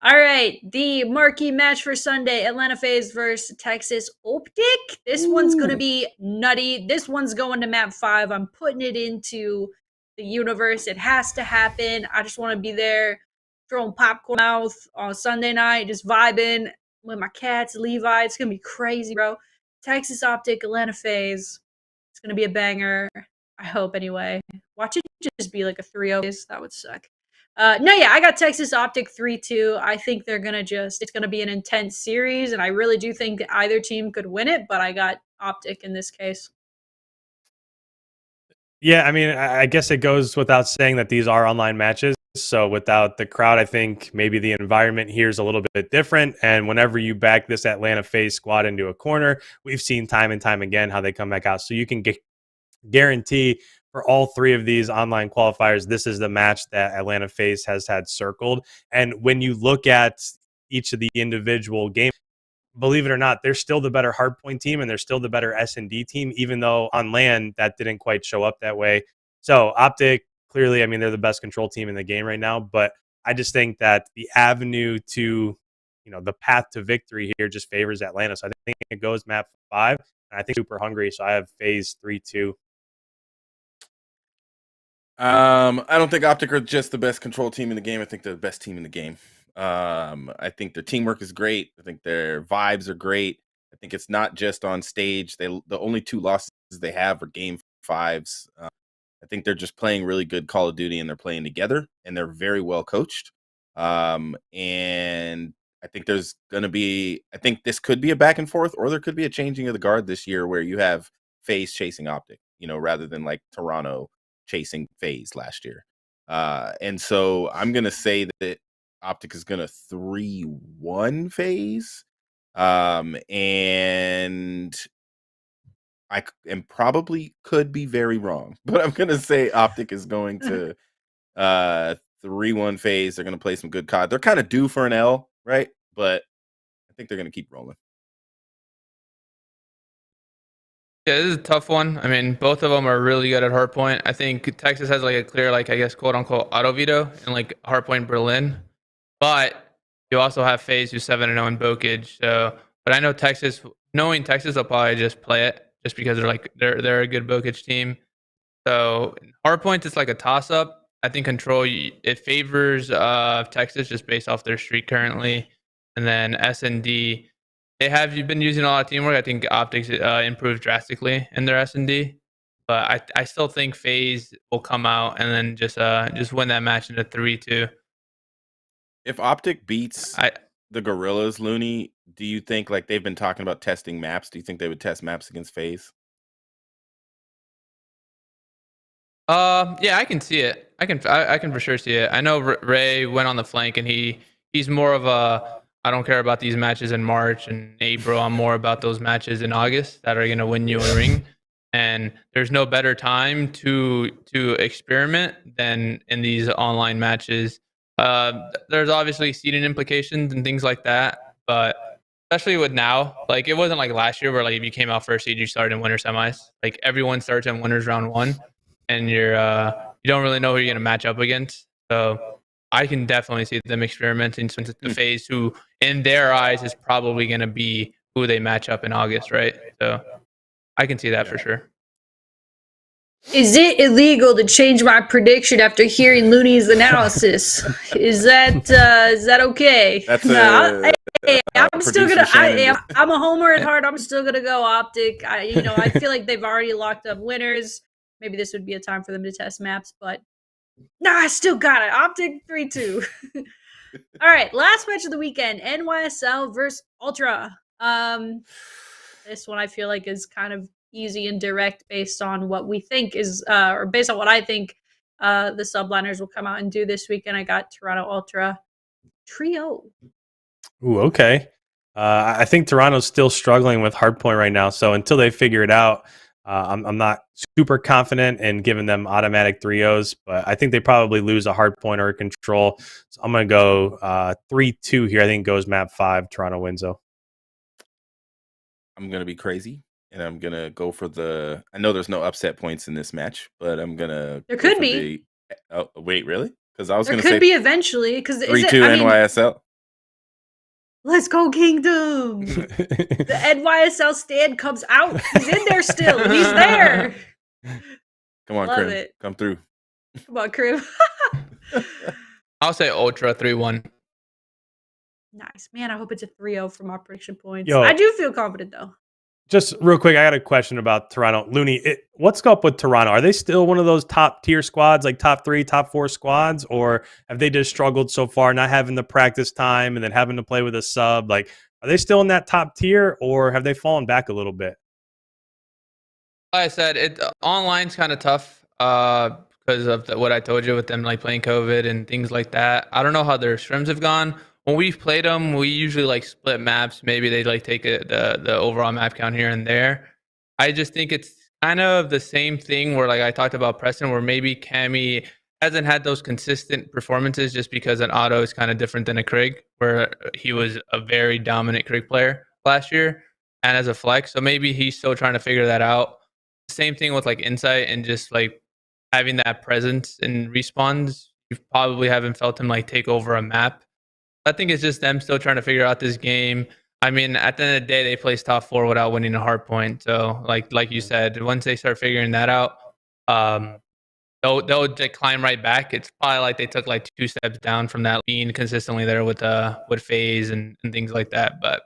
All right, the marquee match for Sunday, Atlanta FaZe versus Texas Optic. This one's going to be nutty. This one's going to map 5. I'm putting it into the universe. It has to happen. I just want to be there, throwing popcorn mouth on Sunday night, just vibing with my cats, Levi. It's going to be crazy, bro. Texas Optic, Atlanta FaZe. It's going to be a banger. I hope, anyway. Watch it just be like a 3-0. That would suck. I got Texas Optic 3-2. I think it's going to be an intense series, and I really do think either team could win it, but I got Optic in this case. Yeah, I mean, I guess it goes without saying that these are online matches. So without the crowd, I think maybe the environment here is a little bit different. And whenever you back this Atlanta FaZe squad into a corner, we've seen time and time again how they come back out. So you can guarantee for all 3 of these online qualifiers, this is the match that Atlanta FaZe has had circled. And when you look at each of the individual games, believe it or not, they're still the better hardpoint team and they're still the better S&D team, even though on LAN that didn't quite show up that way. So Optic, clearly, I mean, they're the best control team in the game right now, but I just think that the avenue to, the path to victory here just favors Atlanta. So I think it goes map 5, and I think super hungry. So I have FaZe 3-2. I don't think Optic are just the best control team in the game. I think they're the best team in the game. I think their teamwork is great. I think their vibes are great. I think it's not just on stage. The only 2 losses they have are game 5s. I think they're just playing really good Call of Duty, and they're playing together, and they're very well coached. And I think I think this could be a back and forth, or there could be a changing of the guard this year where you have FaZe chasing Optic, rather than like Toronto chasing FaZe last year. And so I'm going to say that Optic is going to 3-1 FaZe. And I probably could be very wrong, but I'm going to say Optic is going to 3-1 FaZe. They're going to play some good COD. They're kind of due for an L, right? But I think they're going to keep rolling. Yeah, this is a tough one. I mean, both of them are really good at hardpoint. I think Texas has like a clear, like, I guess, quote unquote auto veto in like hardpoint Berlin, but you also have FaZe who's 7-0 in Bokage. So, but I know Texas, knowing Texas, they'll probably just play it just because they're a good Bokage team. So hardpoint is like a toss up. I think control it favors Texas just based off their streak currently, and then S&D. They have been using a lot of teamwork. I think Optics improved drastically in their S&D, but I still think FaZe will come out and then just win that match into 3-2. If Optic beats the Gorillas, Loony, do you think, like they've been talking about testing maps, do you think they would test maps against FaZe? Yeah, I can see it. I can for sure see it. I know Ray went on the flank, and he's more of a, I don't care about these matches in March and April. I'm more about those matches in August that are going to win you a ring. And there's no better time to experiment than in these online matches. There's obviously seeding implications and things like that, but especially with now, like it wasn't like last year where like if you came out first seed, you started in winner semis. Like everyone starts in winners round 1, and you don't really know who you're going to match up against. So I can definitely see them experimenting with the FaZe, who in their eyes is probably going to be who they match up in August, right? So I can see that for sure. Is it illegal to change my prediction after hearing Looney's analysis? Is that okay? That's I'm still gonna. I'm a homer at heart. I'm still gonna go Optic. I feel like they've already locked up winners. Maybe this would be a time for them to test maps, but no, I still got it. Optic 3-2. All right, last match of the weekend: NYSL versus Ultra. This one I feel like is kind of easy and direct based on what we think is, or based on what I think the subliners will come out and do this weekend. I got Toronto Ultra 3-0. Ooh, okay. I think Toronto's still struggling with hardpoint right now. So until they figure it out, I'm not super confident in giving them automatic 3-0s, but I think they probably lose a hard point or a control. So I'm going to go 3-2 here. I think goes map 5. Toronto wins, though. I'm going to be crazy, and I'm going to go for the... I know there's no upset points in this match, but I'm going to... There could be. Oh, wait, really? Because I was going to There say... could be eventually. Because 3-2 NYSL. Let's go, Kingdom. The NYSL stand comes out. He's in there still. He's there. Come on, Love Krim. it. Come through. Come on, Krim. I'll say Ultra 3-1. Nice. Man, I hope it's a 3-0 from our prediction points. Yo. I do feel confident, though. Just real quick, I got a question about Toronto. Loony, what's up with Toronto? Are they still one of those top tier squads, like top 3, top 4 squads? Or have they just struggled so far, not having the practice time and then having to play with a sub? Like, are they still in that top tier, or have they fallen back a little bit? Like I said, online's kind of tough because of what I told you with them like playing COVID and things like that. I don't know how their scrims have gone. When we've played them, we usually like split maps. Maybe they like take the overall map count here and there. I just think it's kind of the same thing where like I talked about Preston, where maybe Cammy hasn't had those consistent performances just because an auto is kind of different than a Krieg, where he was a very dominant Krieg player last year and as a flex. So maybe he's still trying to figure that out. Same thing with like Insight and just like having that presence in respawns. You probably haven't felt him like take over a map. I think it's just them still trying to figure out this game. I mean, at the end of the day, they placed top 4 without winning a hard point. So, like you said, once they start figuring that out, they'll climb right back. It's probably like they took like 2 steps down from that, being consistently there with FaZe and things like that. But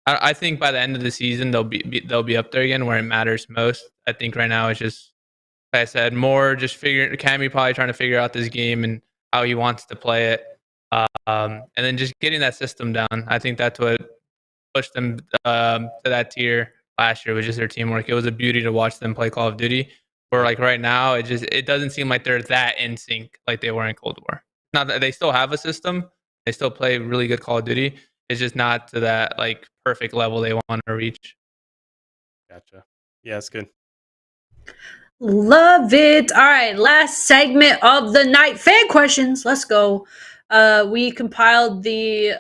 I think by the end of the season, they'll be up there again where it matters most. I think right now it's just, like I said, more just Cammy probably trying to figure out this game and how he wants to play it. And then just getting that system down. I think that's what pushed them to that tier last year, was just their teamwork. It was a beauty to watch them play Call of Duty. Where like right now, it doesn't seem like they're that in sync like they were in Cold War. Not that they still have a system, they still play really good Call of Duty. It's just not to that like perfect level they want to reach. Gotcha. Yeah, it's good. Love it. All right, last segment of the night. Fan questions. Let's go. We compiled the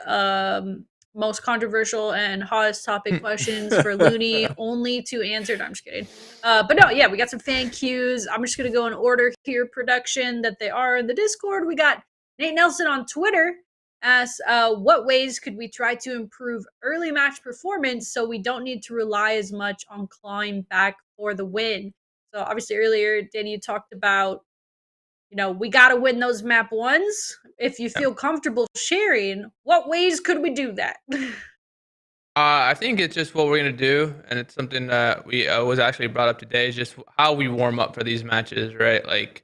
most controversial and hottest topic questions for Loony only to answer. No, I'm just kidding. But no, yeah, we got some fan cues. I'm just going to go in order here, production, that they are in the Discord. We got Nate Nelson on Twitter asks, what ways could we try to improve early match performance so we don't need to rely as much on clawing back for the win? So obviously earlier, Danny, you talked about, we got to win those map 1s. If you feel comfortable sharing, what ways could we do that? I think it's just what we're going to do. And it's something that we was actually brought up today, is just how we warm up for these matches, right? Like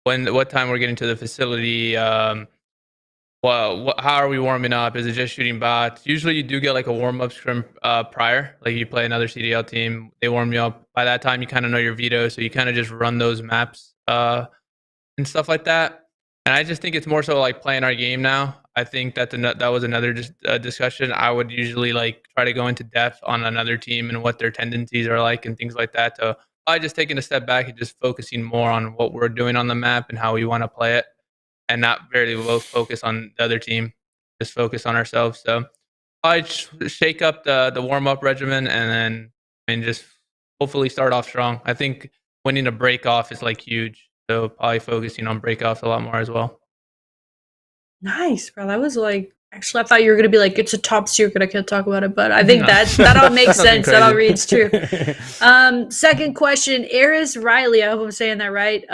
what time we're getting to the facility. How are we warming up? Is it just shooting bots? Usually you do get like a warm-up scrim prior. Like you play another CDL team, they warm you up. By that time, you kind of know your veto, so you kind of just run those maps and stuff like that. And I just think it's more so like playing our game now. I think that was another discussion. I would usually like try to go into depth on another team and what their tendencies are like and things like that. So I just taking a step back and just focusing more on what we're doing on the map and how we want to play it, and not very well focus on the other team. Just focus on ourselves. So I shake up the warm up regimen and just hopefully start off strong. I think winning a break off is like huge. So probably focusing on breakoffs a lot more as well. Nice, bro. That was like, actually, I thought you were going to be like, it's a top secret, I can't talk about it, but I think that all makes sense. That all reads true. Second question, Eris Riley, I hope I'm saying that right,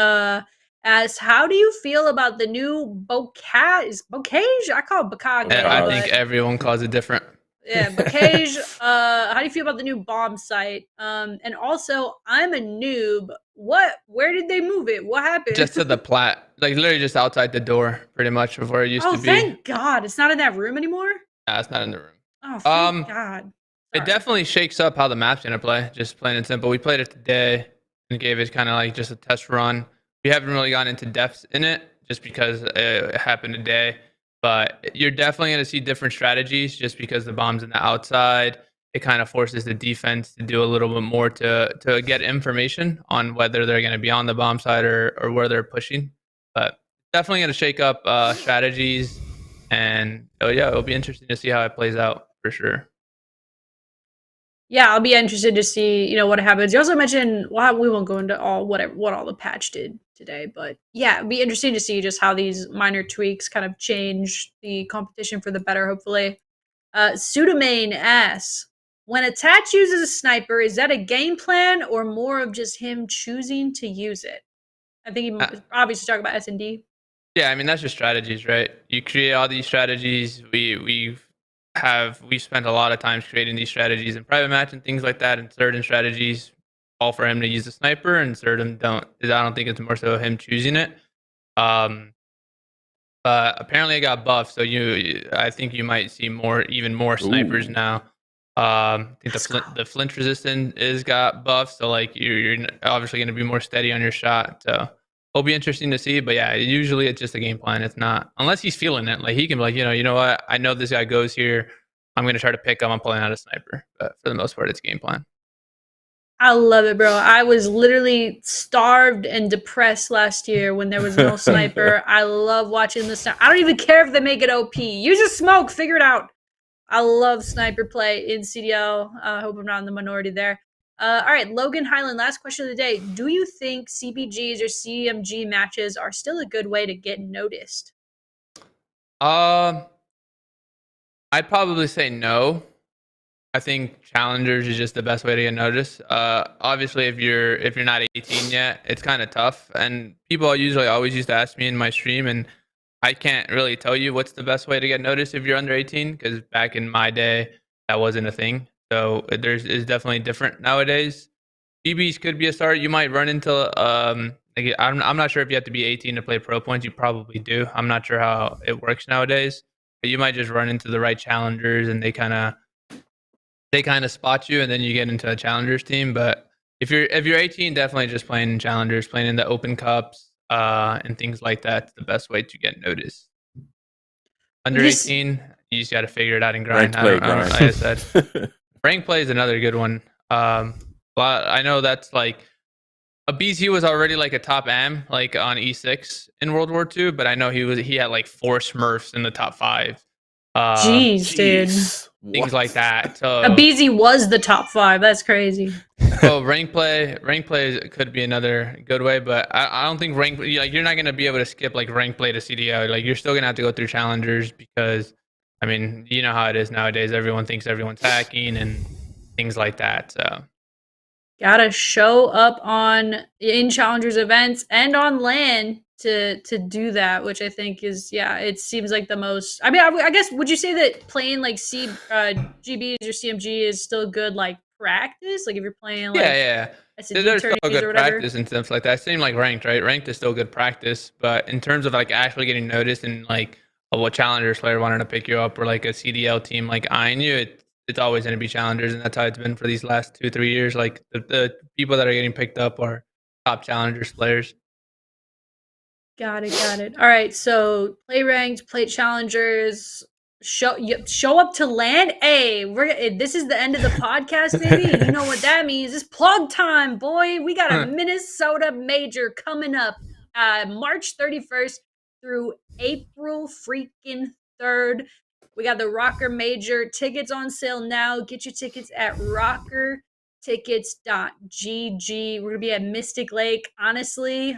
asks, how do you feel about the new Bocage? I call it Bocage. I think everyone calls it different. Yeah, Bocage. How do you feel about the new bomb site? And also, I'm a noob. Where did they move it? What happened? Just to the plat, like literally just outside the door, pretty much of where it used to be. Oh, thank God, it's not in that room anymore. Nah, it's not in the room. Oh, thank God. Sorry. It definitely shakes up how the map's gonna play. Just plain and simple. We played it today and gave it kind of like just a test run. We haven't really gone into depth in it just because it happened today. But you're definitely going to see different strategies just because the bomb's in the outside. it kind of forces the defense to do a little bit more to get information on whether they're going to be on the bomb side or where they're pushing. But definitely going to shake up strategies, and it'll be interesting to see how it plays out for sure. Yeah, I'll be interested to see, what happens. You also mentioned, well, we won't go into what all the patch did today, but yeah, it'd be interesting to see just how these minor tweaks kind of change the competition for the better, hopefully. Pseudomane asks, when Attach uses a sniper, is that a game plan or more of just him choosing to use it? I think he obviously talking about S&D. Yeah, I mean, that's just strategies, right? You create all these strategies. We spent a lot of time creating these strategies in private match and things like that, and certain strategies call for him to use a sniper and certain don't. I don't think it's more so him choosing it. But apparently it got buffed, so I think you might see even more snipers now. I think the flinch resistance got buffed, so like you're obviously going to be more steady on your shot. So it'll be interesting to see. But yeah, usually it's just a game plan. It's not, unless he's feeling it. Like he can be like, you know what? I know this guy goes here. I'm going to try to pick him. I'm pulling out a sniper. But for the most part, it's game plan. I love it, bro. I was literally starved and depressed last year when there was no sniper. I love watching this. I don't even care if they make it OP. Use a smoke. Figure it out. I love sniper play in CDL. I hope I'm not in the minority there. All right, Logan Highland, last question of the day. Do you think CBGs or CMG matches are still a good way to get noticed? I'd probably say no. I think challengers is just the best way to get noticed. Obviously, if you're not 18 yet, it's kind of tough. And people usually always used to ask me in my stream, and I can't really tell you what's the best way to get noticed if you're under 18, because back in my day, that wasn't a thing. So it's definitely different nowadays. GBs could be a start. You might run into I'm not sure if you have to be 18 to play pro points. You probably do. I'm not sure how it works nowadays, but you might just run into the right challengers and they kind of spot you, and then you get into a challengers team. But if you're 18, definitely just playing in challengers, playing in the open cups and things like that. The best way to get noticed. Under 18, you just got to figure it out and grind. Grind. Like I said, rank play is another good one. I know that's like a BZ was already like a top AM like on E6 in World War II, but I know he had like 4 Smurfs in the top 5. Jeez, dude. Things like that. So a BZ was the top 5. That's crazy. So rank play could be another good way, but I don't think you're not gonna be able to skip like rank play to CDO. Like you're still gonna have to go through challengers because, I mean, you know how it is nowadays. Everyone thinks everyone's hacking and things like that. So gotta show up in challengers events and on LAN to do that, which I think is, it seems like the most. I mean, I guess, would you say that playing like GBs or CMG is still good like practice? Like if you're playing like there's still good practice and stuff like that. Same like ranked, right? Ranked is still good practice, but in terms of like actually getting noticed and like a challengers player wanting to pick you up or like a CDL team like eyeing you, it's always going to be challengers, and that's how it's been for these last 2-3 years. Like the people that are getting picked up are top challengers players. Got it. All right, so play ranked, play challengers, show up to LAN. Hey, this is the end of the podcast, baby. You know what that means? It's plug time, boy. We got a Minnesota major coming up March 31st through April freaking 3rd. We got the ROKKR Major. Tickets on sale now. Get your tickets at rokkrtickets.gg. We're going to be at Mystic Lake. Honestly,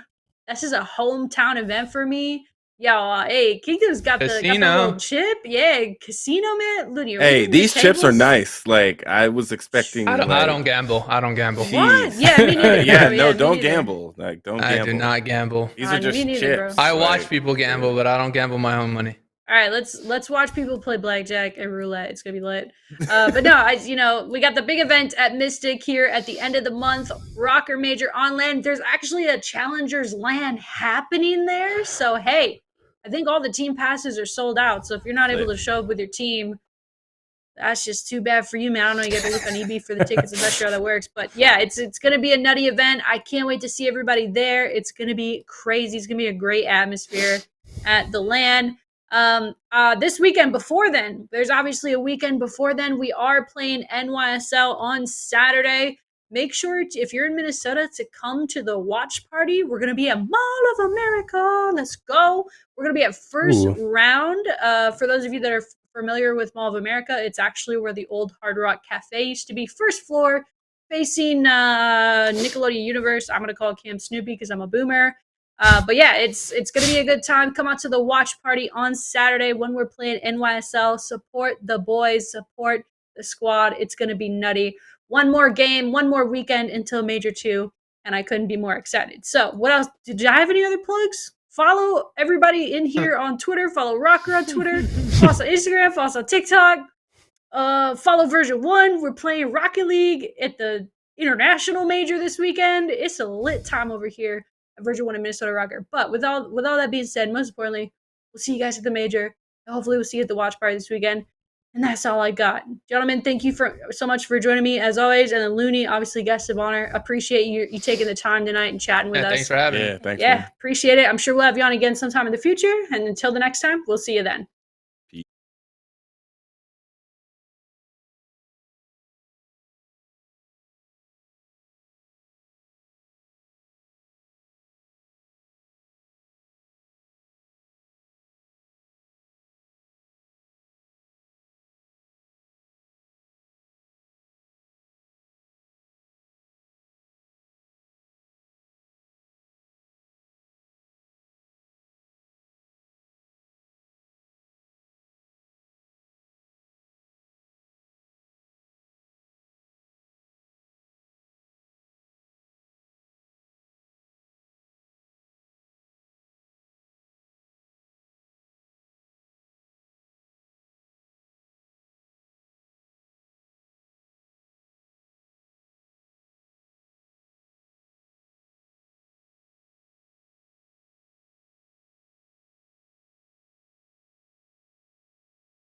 this is a hometown event for me. Yo, hey, Kingdom's got the little chip. Yeah, casino, man. Loony, hey, these chips are nice. Like, I was expecting. I don't gamble. What? Yeah, me neither. Don't gamble. Like, don't gamble. I do not gamble. These are just chips. I watch people gamble, but I don't gamble my own money. All right, let's watch people play blackjack and roulette. It's gonna be lit. But no, we got the big event at Mystic here at the end of the month. ROKKR Major on LAN. There's actually a Challengers LAN happening there. So hey, I think all the team passes are sold out. So if you're not able to show up with your team, that's just too bad for you, man. I don't know. You got to look on EB for the tickets. I'm not sure how that works. But yeah, it's gonna be a nutty event. I can't wait to see everybody there. It's gonna be crazy. It's gonna be a great atmosphere at the LAN. This weekend before then, there's obviously a weekend before then. We are playing NYSL on Saturday. Make sure if you're in Minnesota to come to the watch party. We're going to be at Mall of America. Let's go. We're going to be at first round. For those of you that are familiar with Mall of America, it's actually where the old Hard Rock Cafe used to be. First floor, facing Nickelodeon Universe. I'm going to call Cam Snoopy because I'm a boomer. But yeah, it's going to be a good time. Come out to the watch party on Saturday when we're playing NYSL. Support the boys. Support the squad. It's going to be nutty. One more game, one more weekend until Major 2, and I couldn't be more excited. So what else? Did I have any other plugs? Follow everybody in here on Twitter. Follow ROKKR on Twitter. Follow us on Instagram. Follow us on TikTok. Follow Version 1. We're playing Rocket League at the International Major this weekend. It's a lit time over here at Version 1 in Minnesota ROKKR. But with all that being said, most importantly, we'll see you guys at the Major. Hopefully we'll see you at the watch party this weekend. And that's all I got. Gentlemen, thank you so much for joining me as always. And then Loony, obviously guest of honor. Appreciate you taking the time tonight and chatting with us. Thanks for having me. Yeah, thanks. Yeah, appreciate it. I'm sure we'll have you on again sometime in the future. And until the next time, we'll see you then.